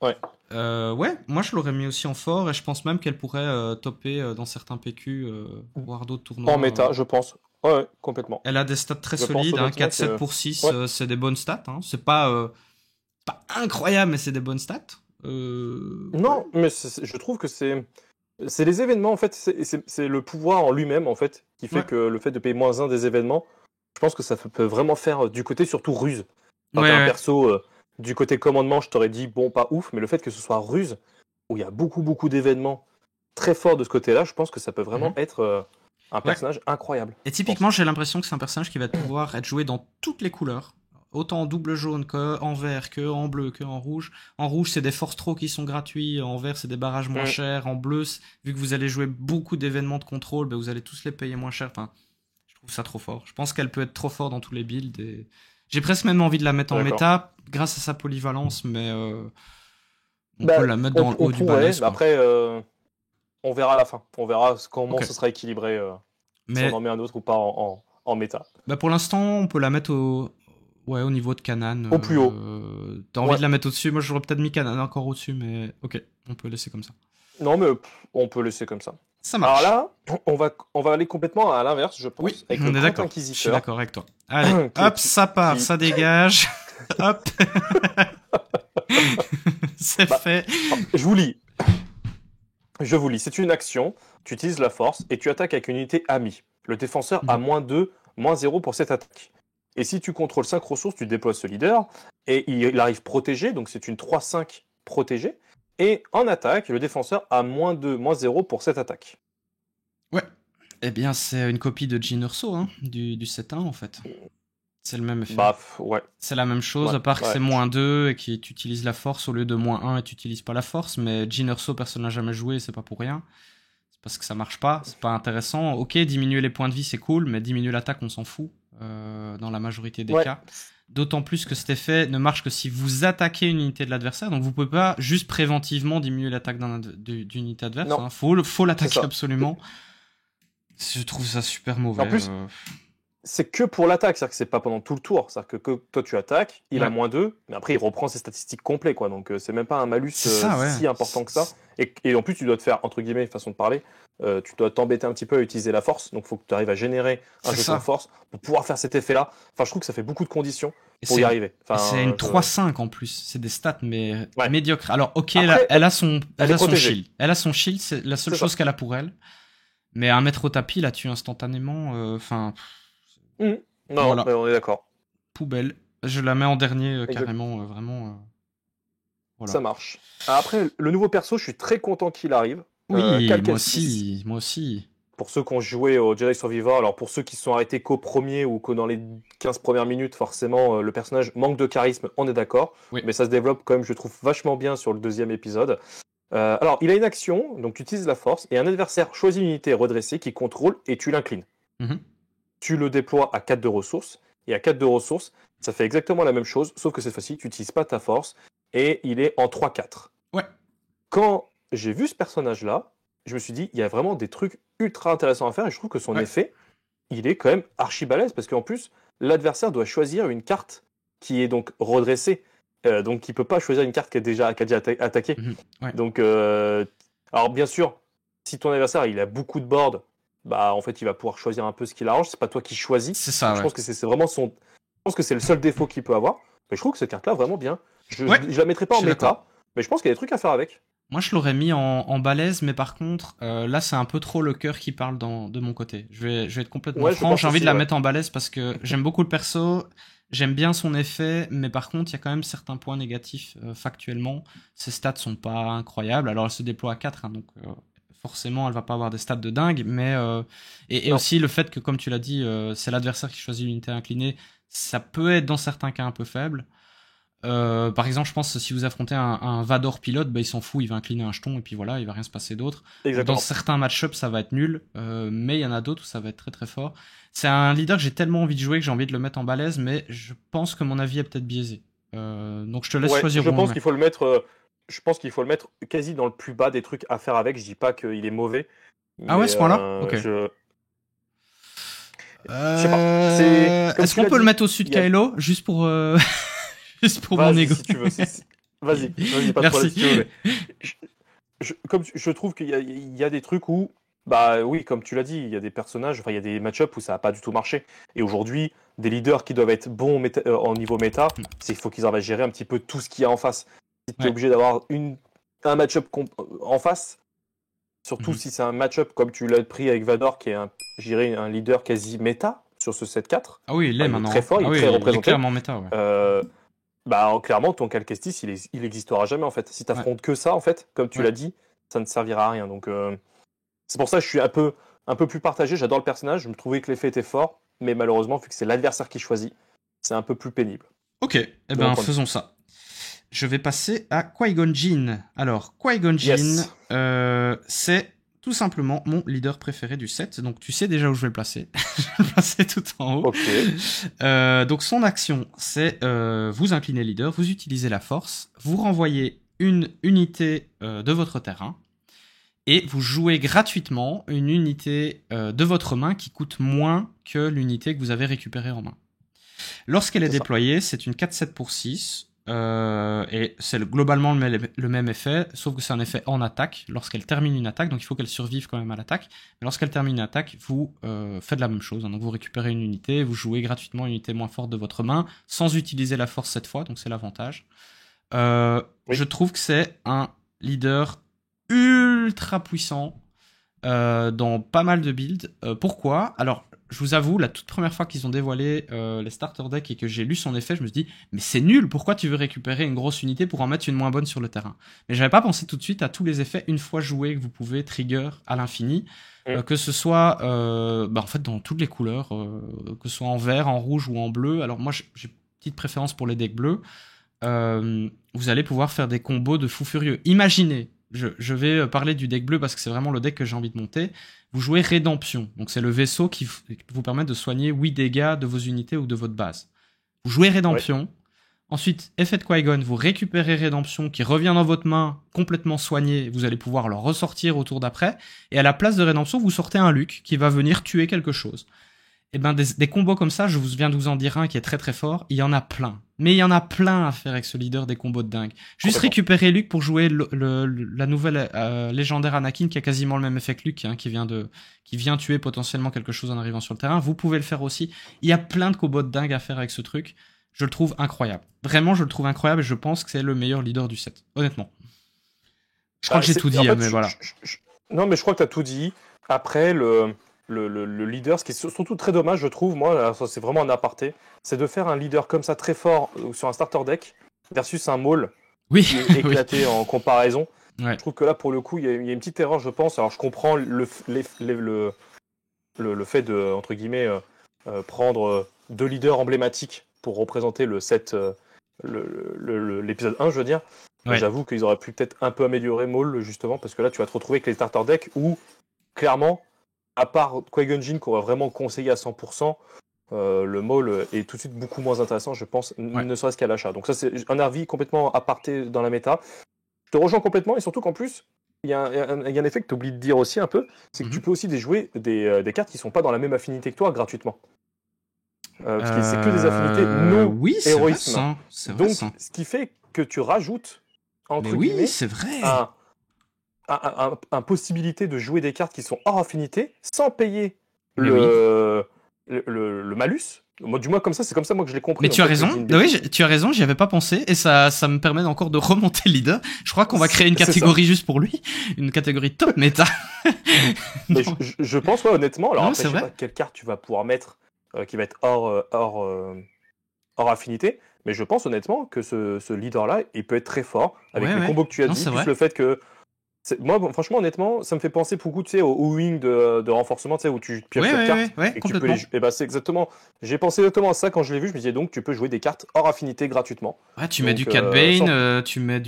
moi je l'aurais mis aussi en fort et je pense même qu'elle pourrait topper dans certains PQ, voire d'autres tournois.
En méta, je pense. Ouais, complètement.
Elle a des stats très solides, 4-7 pour 6, c'est des bonnes stats. Hein. C'est pas incroyable, mais c'est des bonnes stats.
Non, mais je trouve que c'est les événements, en fait, c'est le pouvoir en lui-même, en fait, qui fait que le fait de payer -1 des événements, je pense que ça peut vraiment faire du côté surtout ruse. Quand t'as un perso du côté commandement, je t'aurais dit, bon, pas ouf, mais le fait que ce soit ruse, où il y a beaucoup d'événements très forts de ce côté-là, je pense que ça peut vraiment être un personnage incroyable.
Et typiquement, j'ai l'impression que c'est un personnage qui va pouvoir être joué dans toutes les couleurs. Autant en double jaune qu'en vert, qu'en bleu, qu'en rouge. En rouge, c'est des force throws qui sont gratuits. En vert, c'est des barrages moins chers. En bleu, vu que vous allez jouer beaucoup d'événements de contrôle, vous allez tous les payer moins cher. Enfin, je trouve ça trop fort. Je pense qu'elle peut être trop forte dans tous les builds. Et... j'ai presque même envie de la mettre en méta grâce à sa polyvalence, mais on peut la mettre dans le haut du balance.
Après, on verra à la fin. On verra comment ce sera équilibré. Si on en met un autre ou pas en méta.
Pour l'instant, on peut la mettre au niveau de Kanan.
Au plus haut.
T'as envie de la mettre au-dessus? Moi, j'aurais peut-être mis Kanan encore au-dessus, mais ok, on peut laisser comme ça.
Non, mais on peut laisser comme ça.
Ça marche.
Alors là, on va aller complètement à l'inverse, je pense.
Oui,
avec
on
le
est d'accord.
Inquisiteur.
Je suis d'accord avec toi. Allez, hop, ça part, ça dégage. Hop. C'est fait.
Je vous lis. C'est une action, tu utilises la force et tu attaques avec une unité amie. Le défenseur a -2, -0 pour cette attaque. Et si tu contrôles 5 ressources, tu déploies ce leader et il arrive protégé, donc c'est une 3-5 protégée. Et en attaque, le défenseur a -2, -0 pour cette attaque.
Ouais. Eh bien, c'est une copie de Jyn Erso, hein, du 7-1 en fait. C'est le même effet.
Bah, ouais.
C'est la même chose,
Ouais,
à part que
ouais.
c'est -2 et que tu utilises la force au lieu de -1 et tu utilises pas la force. Mais Jyn Erso, personne n'a jamais joué, c'est pas pour rien. C'est parce que ça marche pas, c'est pas intéressant. Ok, diminuer les points de vie, c'est cool, mais diminuer l'attaque, on s'en fout dans la majorité des cas. D'autant plus que cet effet ne marche que si vous attaquez une unité de l'adversaire. Donc vous pouvez pas juste préventivement diminuer l'attaque d'une unité adverse. Hein. Faut l'attaquer absolument. Je trouve ça super mauvais.
En plus, c'est que pour l'attaque, c'est-à-dire que c'est pas pendant tout le tour. C'est-à-dire que toi tu attaques, il a -2, mais après il reprend ses statistiques complets, quoi. Donc c'est même pas un malus si important que ça. Et en plus tu dois te faire, entre guillemets, façon de parler, tu dois t'embêter un petit peu à utiliser la force. Donc il faut que tu arrives à générer un jeton de force pour pouvoir faire cet effet-là. Enfin, je trouve que ça fait beaucoup de conditions pour y arriver. Enfin,
c'est une 3-5 en plus. C'est des stats mais médiocres. Alors ok,
après,
elle a son shield. Elle a son shield, c'est la seule chose qu'elle a pour elle. Mais à mettre au tapis, la tue instantanément. Enfin.
Non, voilà. On est d'accord.
Poubelle. Je la mets en dernier carrément, vraiment.
Voilà. Ça marche. Après, le nouveau perso, je suis très content qu'il arrive.
Oui, moi aussi.
Pour ceux qui ont joué au Jedi Survivor, alors pour ceux qui se sont arrêtés qu'au premier ou que dans les 15 premières minutes, forcément, le personnage manque de charisme, on est d'accord. Oui. Mais ça se développe quand même, je trouve, vachement bien sur le 2e épisode. Alors, il a une action, donc tu utilises la force, et un adversaire choisit une unité redressée qui contrôle et tu l'inclines. Tu le déploies à 4 de ressources, et à 4 de ressources, ça fait exactement la même chose, sauf que cette fois-ci, tu n'utilises pas ta force, et il est en 3-4.
Ouais.
Quand j'ai vu ce personnage-là, je me suis dit, il y a vraiment des trucs ultra intéressants à faire, et je trouve que son effet, il est quand même archi balèze, parce qu'en plus, l'adversaire doit choisir une carte qui est donc redressée, donc il peut pas choisir une carte qui a déjà attaqué. Donc, alors bien sûr, si ton adversaire il a beaucoup de boards, bah en fait il va pouvoir choisir un peu ce qu'il arrange. C'est pas toi qui choisis.
C'est ça.
Je pense que c'est vraiment son. Je pense que c'est le seul défaut qu'il peut avoir. Mais je trouve que cette carte-là vraiment bien. Je la mettrai pas en méta, mais je pense qu'il y a des trucs à faire avec.
Moi, je l'aurais mis en balèze, mais par contre, là, c'est un peu trop le cœur qui parle de mon côté. Je vais être complètement franc. J'ai envie de la mettre en balèze parce que j'aime beaucoup le perso. J'aime bien son effet, mais par contre, il y a quand même certains points négatifs factuellement. Ses stats sont pas incroyables. Alors, elle se déploie à 4, hein, donc forcément, elle va pas avoir des stats de dingue. Mais et aussi le fait que, comme tu l'as dit, c'est l'adversaire qui choisit l'unité inclinée. Ça peut être dans certains cas un peu faible. Par exemple, je pense que si vous affrontez un Vador pilote, bah, il s'en fout, il va incliner un jeton et puis voilà, il va rien se passer d'autre. Dans certains match-ups, ça va être nul, mais il y en a d'autres où ça va être très très fort. C'est un leader que j'ai tellement envie de jouer que j'ai envie de le mettre en balèze, mais je pense que mon avis est peut-être biaisé. Donc je te laisse choisir.
Je pense qu'il faut le mettre. Je pense qu'il faut le mettre quasi dans le plus bas des trucs à faire avec. Je dis pas qu'il est mauvais.
Ah ouais, ce point-là. Ok.
Je sais pas.
Est-ce qu'on peut le mettre au-dessus de Kylo, juste pour juste pour mon ego.
Si tu veux. Vas-y, pas de problème si tu veux. Je trouve qu'il y a des trucs où, bah oui, comme tu l'as dit, il y a des personnages, enfin il y a des match-ups où ça n'a pas du tout marché. Et aujourd'hui, des leaders qui doivent être bons en niveau méta, il faut qu'ils arrivent à gérer un petit peu tout ce qu'il y a en face. Si tu es obligé d'avoir un match-up en face, surtout si c'est un match-up comme tu l'as pris avec Vador, qui est un leader quasi méta sur ce 7-4.
Ah oui, il est maintenant.
Très fort, il est très représenté.
Il est clairement méta, ouais.
Bah, clairement, ton Cal Kestis, il existera jamais, en fait. Si tu affrontes que ça, en fait, comme tu l'as dit, ça ne servira à rien. Donc, c'est pour ça que je suis un peu plus partagé. J'adore le personnage. Je me trouvais que l'effet était fort. Mais malheureusement, vu que c'est l'adversaire qui choisit, c'est un peu plus pénible.
Ok, eh ben, faisons ça. Je vais passer à Qui-Gon Jinn. Alors, Qui-Gon Jinn, c'est tout simplement mon leader préféré du set. Donc, tu sais déjà où je vais le placer. Je vais le placer tout en haut.
Ok.
Donc, son action, c'est vous inclinez leader, vous utilisez la force, vous renvoyez une unité de votre terrain et vous jouez gratuitement une unité de votre main qui coûte moins que l'unité que vous avez récupérée en main. Lorsqu'elle est déployée, c'est une 4-7 pour 6. Et c'est globalement le même effet, sauf que c'est un effet en attaque lorsqu'elle termine une attaque, donc il faut qu'elle survive quand même à l'attaque. Mais lorsqu'elle termine une attaque, vous faites la même chose, hein, donc vous récupérez une unité, vous jouez gratuitement une unité moins forte de votre main, sans utiliser la force cette fois, donc c'est l'avantage. Je trouve que c'est un leader ultra puissant dans pas mal de builds. Pourquoi ? Alors, je vous avoue, la toute première fois qu'ils ont dévoilé les starter decks et que j'ai lu son effet, je me suis dit, mais c'est nul, pourquoi tu veux récupérer une grosse unité pour en mettre une moins bonne sur le terrain? Mais j'avais pas pensé tout de suite à tous les effets une fois joué que vous pouvez trigger à l'infini, que ce soit en fait dans toutes les couleurs, que ce soit en vert, en rouge ou en bleu. Alors moi, j'ai petite préférence pour les decks bleus. Vous allez pouvoir faire des combos de fou furieux. Imaginez, je vais parler du deck bleu parce que c'est vraiment le deck que j'ai envie de monter. Vous jouez Rédemption, donc c'est le vaisseau qui vous permet de soigner 8 dégâts de vos unités ou de votre base. Vous jouez Rédemption, ensuite effet de Qui-Gon, vous récupérez Rédemption qui revient dans votre main complètement soigné, vous allez pouvoir le ressortir au tour d'après, et à la place de Rédemption, vous sortez un Luke qui va venir tuer quelque chose. Et ben des combos comme ça, je viens de vous en dire un qui est très très fort, il y en a plein. Mais il y en a plein à faire avec ce leader, des combos de dingue. Juste récupérer Luke pour jouer la nouvelle légendaire Anakin qui a quasiment le même effet que Luke, hein, qui vient tuer potentiellement quelque chose en arrivant sur le terrain. Vous pouvez le faire aussi. Il y a plein de combos de dingue à faire avec ce truc. Je le trouve incroyable. Vraiment, je le trouve incroyable et je pense que c'est le meilleur leader du set. Honnêtement. Je crois que j'ai tout dit, mais voilà.
Non, mais je crois que tu as tout dit. Après, le leader, ce qui est surtout très dommage, je trouve, moi, c'est vraiment un aparté, c'est de faire un leader comme ça très fort sur un starter deck versus un maul qui est éclaté en comparaison. Ouais. Je trouve que là, pour le coup, il y a une petite erreur, je pense. Alors, je comprends le fait de, entre guillemets, prendre 2 leaders emblématiques pour représenter le set, l'épisode 1, je veux dire. Ouais. J'avoue qu'ils auraient pu peut-être un peu améliorer Maul, justement, parce que là, tu vas te retrouver avec les starter decks où, clairement, à part Qui-Gon Jinn qu'on va vraiment conseiller à 100%, le Maul est tout de suite beaucoup moins intéressant, je pense, ne serait-ce qu'à l'achat. Donc ça, c'est un avis complètement aparté dans la méta. Je te rejoins complètement, et surtout qu'en plus, il y a un effet que tu oublies de dire aussi un peu, c'est que tu peux aussi déjouer des cartes qui ne sont pas dans la même affinité que toi gratuitement. Parce que c'est que des affinités non héroïsme. Donc, ce qui fait que tu rajoutes, entre guillemets,
c'est vrai.
Un possibilité de jouer des cartes qui sont hors affinité sans payer le malus. Moi, du moins, comme ça, c'est comme ça moi que je l'ai compris.
Mais tu as raison. Oui, tu as raison. J'y avais pas pensé et ça me permet encore de remonter le leader. Je crois qu'on va créer une catégorie juste pour lui, une catégorie top méta.
Mais je pense, honnêtement. Alors, après, je sais pas quelle carte tu vas pouvoir mettre qui va être hors affinité. Mais je pense honnêtement que ce leader-là, il peut être très fort avec les combos que tu as dit, plus le fait que moi, franchement, honnêtement, ça me fait penser beaucoup, tu sais, au wing de renforcement, tu sais, où tu pioches cette carte et que tu peux les. Et bah, c'est exactement. J'ai pensé exactement à ça quand je l'ai vu. Je me disais donc, tu peux jouer des cartes hors affinité gratuitement.
Ouais, tu mets du Cat Bane, tu mets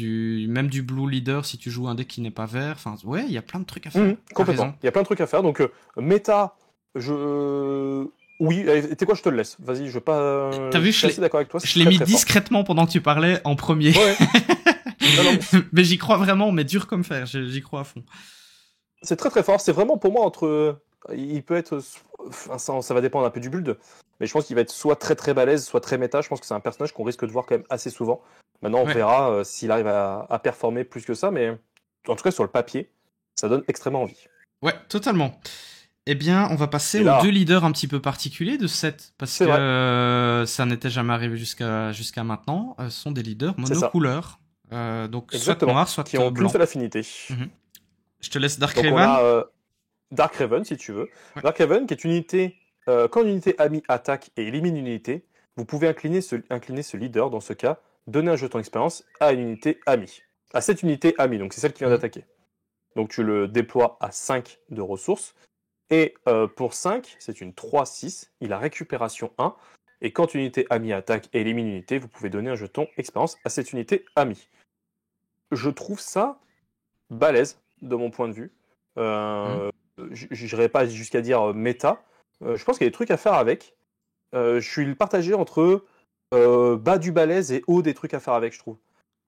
même du Blue Leader si tu joues un deck qui n'est pas vert. Enfin, ouais, il y a plein de trucs à faire.
Complètement. Il y a plein de trucs à faire. Donc, méta, oui, t'es quoi, je te le laisse. Vas-y, je veux pas.
T'as vu, je suis assez d'accord avec toi. Je l'ai mis discrètement pendant que tu parlais en premier. Ouais. Non. Mais j'y crois vraiment, mais dur comme fer, j'y crois à fond.
C'est très très fort, c'est vraiment pour moi il peut être, ça va dépendre un peu du build, mais je pense qu'il va être soit très très balèze, soit très méta. Je pense que c'est un personnage qu'on risque de voir quand même assez souvent. Maintenant on verra s'il arrive à performer plus que ça, mais en tout cas sur le papier, ça donne extrêmement envie.
Ouais, totalement. Eh bien, on va passer aux 2 leaders un petit peu particuliers de ce set, parce que ça n'était jamais arrivé jusqu'à maintenant. Ce sont des leaders monocouleurs. Donc
exactement.
Soit noir, soit
qui ont
blanc.
Qu'une seule affinité.
Je te laisse Dark
Donc
Raven.
On a Dark Raven si tu veux. Ouais. Dark Raven qui est une unité, quand une unité amie attaque et élimine une unité, vous pouvez incliner ce leader dans ce cas, donner un jeton d'expérience à une unité amie. À cette unité amie, donc c'est celle qui vient d'attaquer. Donc tu le déploies à 5 de ressources. Et pour 5, c'est une 3-6, il a récupération 1. Et quand une unité amie attaque et élimine une unité, vous pouvez donner un jeton expérience à cette unité amie. Je trouve ça balèze de mon point de vue. Je n'irai pas jusqu'à dire méta. Je pense qu'il y a des trucs à faire avec. Je suis partagé entre bas du balèze et haut des trucs à faire avec, je trouve.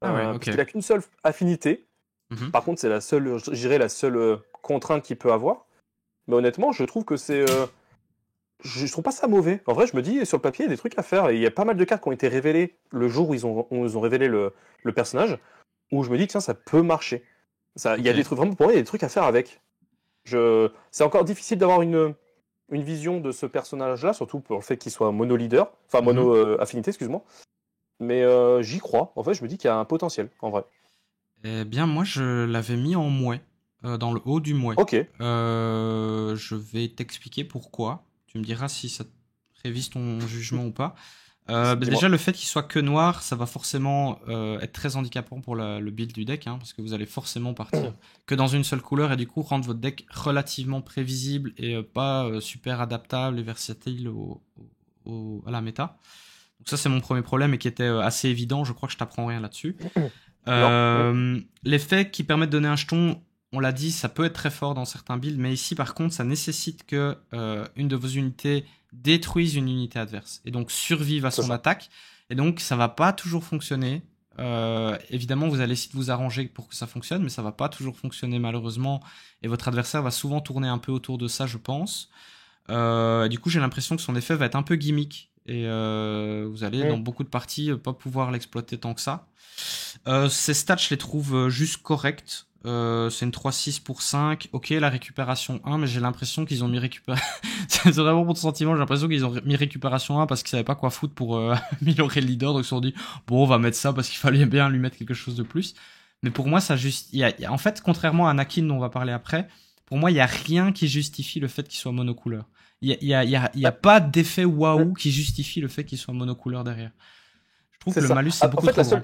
Parce qu'il n'a qu'une seule affinité. Par contre, c'est la seule contrainte qu'il peut avoir. Mais honnêtement, je trouve que c'est. Je trouve pas ça mauvais. En vrai, je me dis, sur le papier, il y a des trucs à faire. Et il y a pas mal de cartes qui ont été révélées le jour où ils ont révélé le personnage, où je me dis, tiens, ça peut marcher. Il y a des trucs, vraiment, pour moi, il y a des trucs à faire avec. C'est encore difficile d'avoir une vision de ce personnage-là, surtout pour le fait qu'il soit mono-leader, enfin mono-affinité, excuse-moi. Mais j'y crois. En fait, je me dis qu'il y a un potentiel, en vrai.
Eh bien, moi, je l'avais mis en mouet. Dans le haut du mouet.
Ok.
Je vais t'expliquer pourquoi. Tu me diras si ça révise ton jugement ou pas.
Dis-moi.
Déjà, le fait qu'il soit que noir, ça va forcément être très handicapant pour le build du deck, hein, parce que vous allez forcément partir que dans une seule couleur et du coup rendre votre deck relativement prévisible et pas super adaptable et versatile à la méta. Donc ça, c'est mon premier problème et qui était assez évident. Je crois que je t'apprends rien là-dessus. L'effet qui permet de donner un jeton, on l'a dit, ça peut être très fort dans certains builds, mais ici, par contre, ça nécessite que une de vos unités détruise une unité adverse et donc survive à son attaque. Et donc, ça va pas toujours fonctionner. Évidemment, vous allez essayer de vous arranger pour que ça fonctionne, mais ça va pas toujours fonctionner malheureusement. Et votre adversaire va souvent tourner un peu autour de ça, je pense. Du coup, j'ai l'impression que son effet va être un peu gimmick. Et vous allez, dans beaucoup de parties, pas pouvoir l'exploiter tant que ça. Ces stats, je les trouve juste corrects. C'est une 3-6 pour 5. Ok, la récupération 1, mais j'ai l'impression qu'ils ont mis récupération... C'est vraiment mon sentiment, j'ai l'impression qu'ils ont mis récupération 1 parce qu'ils savaient pas quoi foutre pour améliorer le leader, donc ils se sont dit, bon, on va mettre ça parce qu'il fallait bien lui mettre quelque chose de plus. Mais pour moi, ça juste... En fait, contrairement à Anakin dont on va parler après, pour moi, il y a rien qui justifie le fait qu'il soit monocouleur. Il y a pas d'effet waouh qui justifie le fait qu'il soit monocouleur derrière. Je trouve que le malus, c'est beaucoup trop grand.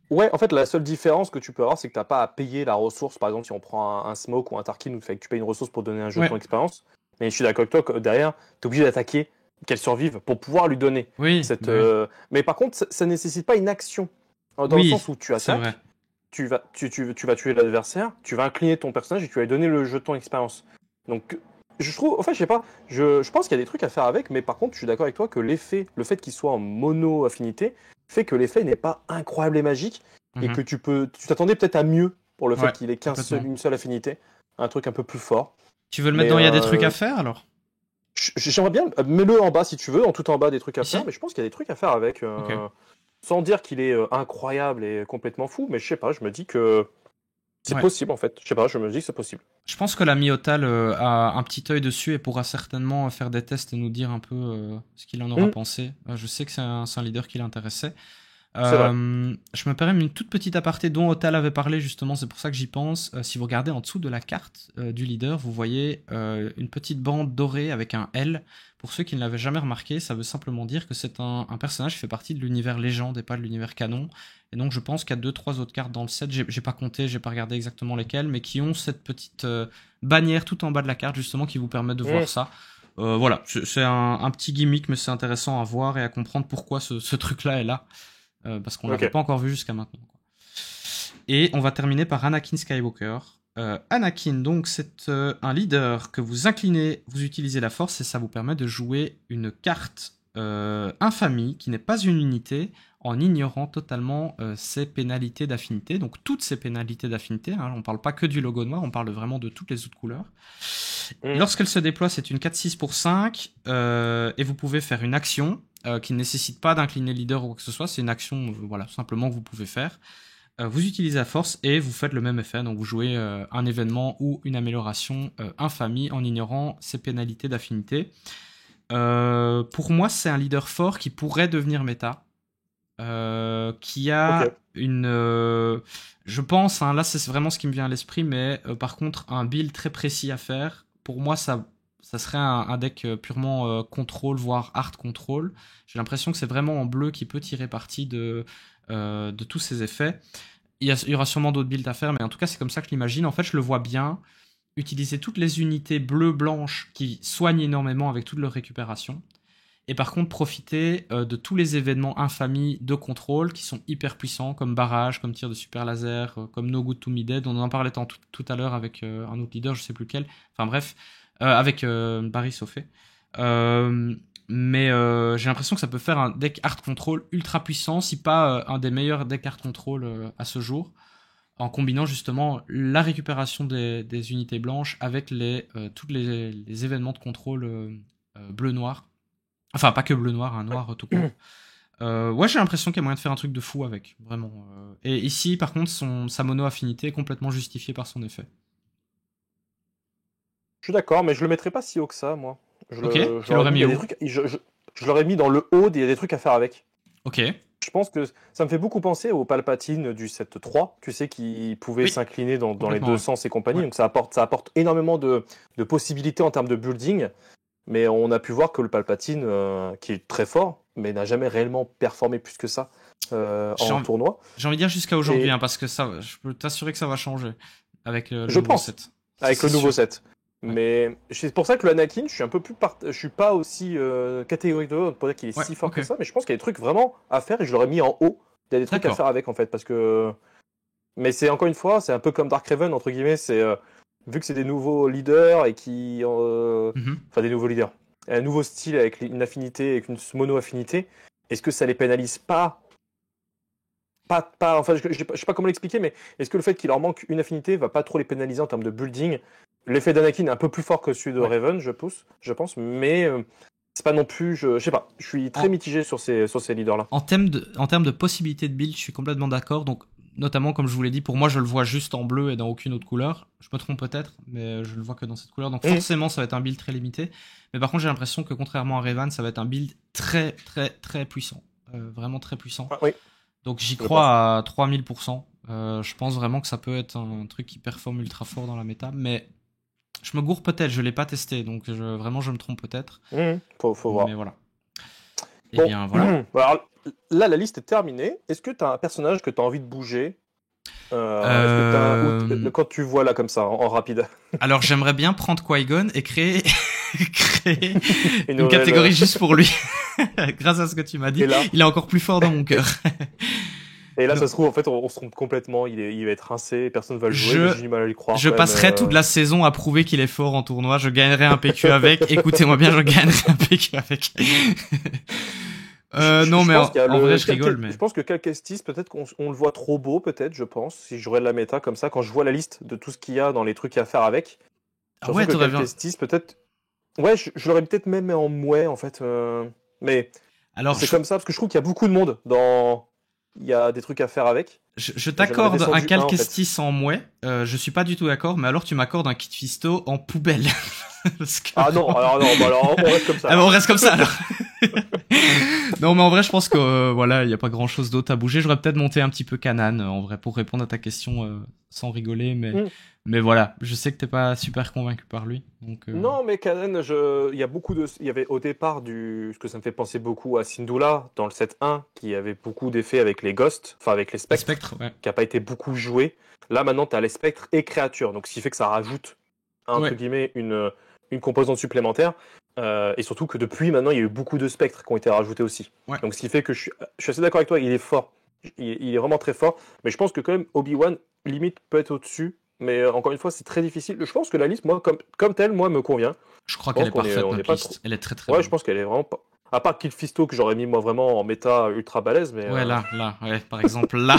Ouais, en fait, la seule différence que tu peux avoir, c'est que tu n'as pas à payer la ressource. Par exemple, si on prend un Smoke ou un Tarkin, fait que tu payes une ressource pour donner un jeton d'expérience. Mais je suis d'accord avec toi que derrière, tu es obligé d'attaquer, qu'elle survive, pour pouvoir lui donner. Mais par contre, ça ne nécessite pas une action. Dans le sens où tu attaques, tu vas tuer l'adversaire, tu vas incliner ton personnage et tu vas lui donner le jeton expérience. Donc, je trouve, en fait, je sais pas, je pense qu'il y a des trucs à faire avec, mais par contre, je suis d'accord avec toi que le fait qu'il soit en mono-affinité, fait que l'effet n'est pas incroyable et magique et que tu t'attendais peut-être à mieux pour le fait qu'il ait une seule affinité, un truc un peu plus fort.
Tu veux le mettre dans il y a des trucs à faire alors?
J'aimerais bien, mets-le en bas si tu veux, en tout en bas des trucs à faire, mais je pense qu'il y a des trucs à faire avec, sans dire qu'il est incroyable et complètement fou, mais je sais pas, je me dis que c'est possible en fait, je sais pas, je me dis que c'est possible.
Je pense que l'ami Otal a un petit œil dessus et pourra certainement faire des tests et nous dire un peu ce qu'il en aura pensé. Je sais que c'est un leader qui l'intéressait. Je me permets une toute petite aparté dont Otal avait parlé justement, c'est pour ça que j'y pense. Si vous regardez en dessous de la carte du leader, vous voyez une petite bande dorée avec un L. Pour ceux qui ne l'avaient jamais remarqué, ça veut simplement dire que c'est un personnage qui fait partie de l'univers légende et pas de l'univers canon. Et donc je pense qu'il y a 2-3 autres cartes dans le set, j'ai pas compté, j'ai pas regardé exactement lesquelles, mais qui ont cette petite bannière tout en bas de la carte justement qui vous permet de voir ça. Voilà, c'est un petit gimmick, mais c'est intéressant à voir et à comprendre pourquoi ce truc-là est là. Parce qu'on l'avait pas encore vu jusqu'à maintenant. Et on va terminer par Anakin Skywalker. Anakin, donc, c'est un leader que vous inclinez, vous utilisez la force et ça vous permet de jouer une carte infamie qui n'est pas une unité en ignorant totalement ses pénalités d'affinité. Donc, toutes ces pénalités d'affinité, hein, on ne parle pas que du logo noir, on parle vraiment de toutes les autres couleurs. Lorsqu'elle se déploie, c'est une 4-6 pour 5 et vous pouvez faire une action qui ne nécessite pas d'incliner le leader ou quoi que ce soit, c'est une action voilà, simplement que vous pouvez faire. Vous utilisez la force et vous faites le même effet, donc vous jouez un événement ou une amélioration infamie en ignorant ses pénalités d'affinité. Pour moi, c'est un leader fort qui pourrait devenir méta, qui a une... je pense, hein, là c'est vraiment ce qui me vient à l'esprit, mais par contre, un build très précis à faire, pour moi ça serait un deck purement contrôle, voire art control. J'ai l'impression que c'est vraiment en bleu qui peut tirer parti de tous ces effets. Il y aura sûrement d'autres builds à faire, mais en tout cas, c'est comme ça que je l'imagine. En fait, je le vois bien utiliser toutes les unités bleues-blanches qui soignent énormément avec toute leur récupération. Et par contre, profiter de tous les événements infamie de contrôle qui sont hyper puissants, comme barrage, comme tir de super laser, comme No Good to Me Dead. On en parlait tout à l'heure avec un autre leader, je sais plus lequel. Enfin bref, avec Barry Sofé. Mais j'ai l'impression que ça peut faire un deck art control ultra puissant, si pas un des meilleurs decks art control à ce jour, en combinant justement la récupération des unités blanches avec tous les événements de contrôle bleu-noir. Enfin, pas que bleu-noir, un noir tout court. Ouais, j'ai l'impression qu'il y a moyen de faire un truc de fou avec, vraiment. Et ici, par contre, sa mono-affinité est complètement justifiée par son effet.
Je suis d'accord, mais je le mettrais pas si haut que ça, moi.
Tu l'aurais mis où?
Je l'aurais mis dans le haut, il y a des trucs à faire avec.
Ok.
Je pense que ça me fait beaucoup penser au Palpatine du set 3, tu sais, qui pouvait s'incliner dans les deux sens et compagnie. Ouais. Donc ça apporte énormément de possibilités en termes de building. Mais on a pu voir que le Palpatine, qui est très fort, mais n'a jamais réellement performé plus que ça en tournoi.
J'ai envie de dire jusqu'à aujourd'hui, hein, parce que ça, je peux t'assurer que ça va changer avec le
je
nouveau
pense,
set.
avec le nouveau set. Mais c'est pour ça que le Anakin, je suis un peu plus je suis pas aussi catégorique de l'autre pour dire qu'il est si fort que ça, mais je pense qu'il y a des trucs vraiment à faire et je l'aurais mis en haut. Il y a des trucs à faire avec en fait, parce que. Mais c'est encore une fois, c'est un peu comme Dark Revan entre guillemets, c'est vu que c'est des nouveaux leaders et qui, enfin des nouveaux leaders, un nouveau style avec une affinité, avec une mono-affinité, est-ce que ça les pénalise pas? Enfin, je sais pas comment l'expliquer, mais est-ce que le fait qu'il leur manque une affinité va pas trop les pénaliser en termes de building? L'effet d'Anakin est un peu plus fort que celui de Raven, je pense, mais c'est pas non plus, je sais pas, je suis très mitigé sur ces leaders-là.
En termes de possibilités de build, je suis complètement d'accord, donc notamment, comme je vous l'ai dit, pour moi, je le vois juste en bleu et dans aucune autre couleur. Je me trompe peut-être, mais je le vois que dans cette couleur. Donc forcément, ça va être un build très limité. Mais par contre, j'ai l'impression que contrairement à Revan, ça va être un build très, très, très puissant. Vraiment très puissant.
Ah, oui.
Donc j'y crois à 3000%. Je pense vraiment que ça peut être un truc qui performe ultra fort dans la méta. Mais je me gourre peut-être, je l'ai pas testé. Donc vraiment, je me trompe peut-être.
Faut voir.
Mais voilà.
Bon. Et bien voilà. Alors, là, la liste est terminée. Est-ce que tu as un personnage que tu as envie de bouger quand tu vois là comme ça, en rapide?
Alors j'aimerais bien prendre Qui-Gon et créer une catégorie juste pour lui. Grâce à ce que tu m'as dit, il est encore plus fort dans mon cœur.
Et là, ça se trouve, en fait, on se trompe complètement. Il va être rincé, personne ne va le jouer. J'ai du mal à y croire.
Je passerai toute la saison à prouver qu'il est fort en tournoi. Je gagnerai un PQ avec. Écoutez-moi bien, je gagnerai un PQ avec. Non, mais en vrai, je rigole. Mais...
Je pense que Cal-Kestis, peut-être qu'on le voit trop beau, peut-être, je pense, si je regarde la méta comme ça, quand je vois la liste de tout ce qu'il y a dans les trucs à faire avec.
Ah ouais, t'aurais bien.
Cal-Kestis, peut-être. Ouais, je l'aurais peut-être même en mouais, en fait. Mais alors, c'est comme ça, parce que je trouve qu'il y a beaucoup de monde dans. Il y a des trucs à faire avec.
Je t'accorde un Cal-Kestis en mouais. Je suis pas du tout d'accord, mais alors tu m'accordes un Kit Fisto en poubelle.
Ah non, alors on reste comme ça.
Ah bon, on reste comme ça alors. Non, mais en vrai, je pense que voilà, il y a pas grand chose d'autre à bouger. J'aurais peut-être monté un petit peu Kanan en vrai pour répondre à ta question sans rigoler, mais voilà, je sais que t'es pas super convaincu par lui. Donc,
Non, mais Kanan, il y avait au départ ce que ça me fait penser beaucoup à Syndulla dans le set 1, qui avait beaucoup d'effets avec les Ghosts, enfin avec les Spectres, qui a pas été beaucoup joué. Là, maintenant, t'as les Spectres et créatures, donc ce qui fait que ça rajoute entre guillemets une composante supplémentaire. Et surtout que depuis maintenant il y a eu beaucoup de spectres qui ont été rajoutés aussi. Donc ce qui fait que je suis assez d'accord avec toi, il est fort, il est vraiment très fort, mais je pense que quand même Obi-Wan limite peut être au-dessus, mais encore une fois c'est très difficile. Je pense que la liste moi comme telle moi me convient.
Je crois qu'elle est parfaite, notre liste. Elle est très très bonne.
Je pense qu'elle est vraiment pas... À part Kill Fisto que j'aurais mis moi vraiment en méta ultra balèze, mais...
Ouais, là, par exemple là.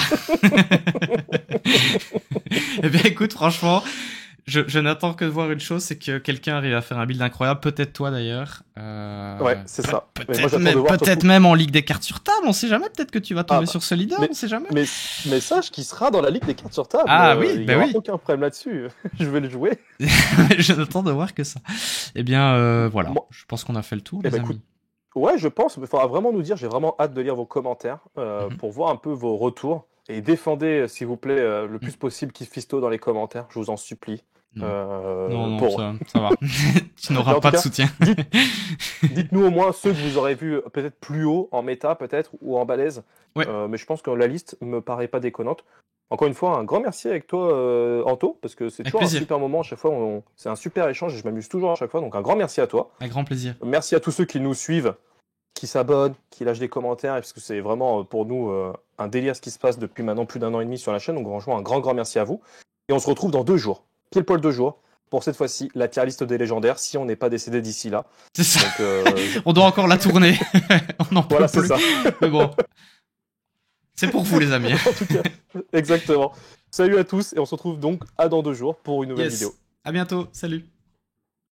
Eh bien écoute, franchement... Je n'attends que de voir une chose, c'est que quelqu'un arrive à faire un build incroyable, peut-être toi d'ailleurs.
Ouais, c'est ça.
Peut-être même en Ligue des cartes sur table, on sait jamais, peut-être que tu vas tomber sur ce leader, on sait jamais.
Mais sache qu'il sera dans la Ligue des cartes sur table.
Ah oui,
il n'y aura aucun problème là-dessus. Je vais le jouer.
Je n'attends de voir que ça. Eh bien, voilà, je pense qu'on a fait le tour, les amis. Écoute,
ouais, je pense, il faudra vraiment nous dire, j'ai vraiment hâte de lire vos commentaires pour voir un peu vos retours. Et défendez, s'il vous plaît, le plus possible Kit Fisto dans les commentaires, je vous en supplie.
Non, ça va. Tu n'auras pas de soutien.
Dites-nous au moins ceux que vous aurez vus peut-être plus haut, en méta peut-être, ou en balèze.
Ouais.
Mais je pense que la liste me paraît pas déconnante. Encore une fois, un grand merci avec toi, Anto, parce que c'est toujours un super moment à chaque fois. C'est un super échange et je m'amuse toujours à chaque fois. Donc un grand merci à toi.
Un grand plaisir.
Merci à tous ceux qui nous suivent, qui s'abonnent, qui lâchent des commentaires, parce que c'est vraiment pour nous un délire ce qui se passe depuis maintenant plus d'1 an et demi sur la chaîne. Donc franchement, un grand merci à vous. Et on se retrouve dans 2 jours. Pile poil 2 jours, pour cette fois-ci, la tier liste des légendaires, si on n'est pas décédé d'ici là.
C'est ça. Donc, on doit encore la tourner. On en peut plus.
C'est ça.
Mais bon, c'est pour vous les amis.
En tout cas, exactement. Salut à tous, et on se retrouve donc dans 2 jours pour une nouvelle vidéo.
À bientôt, salut.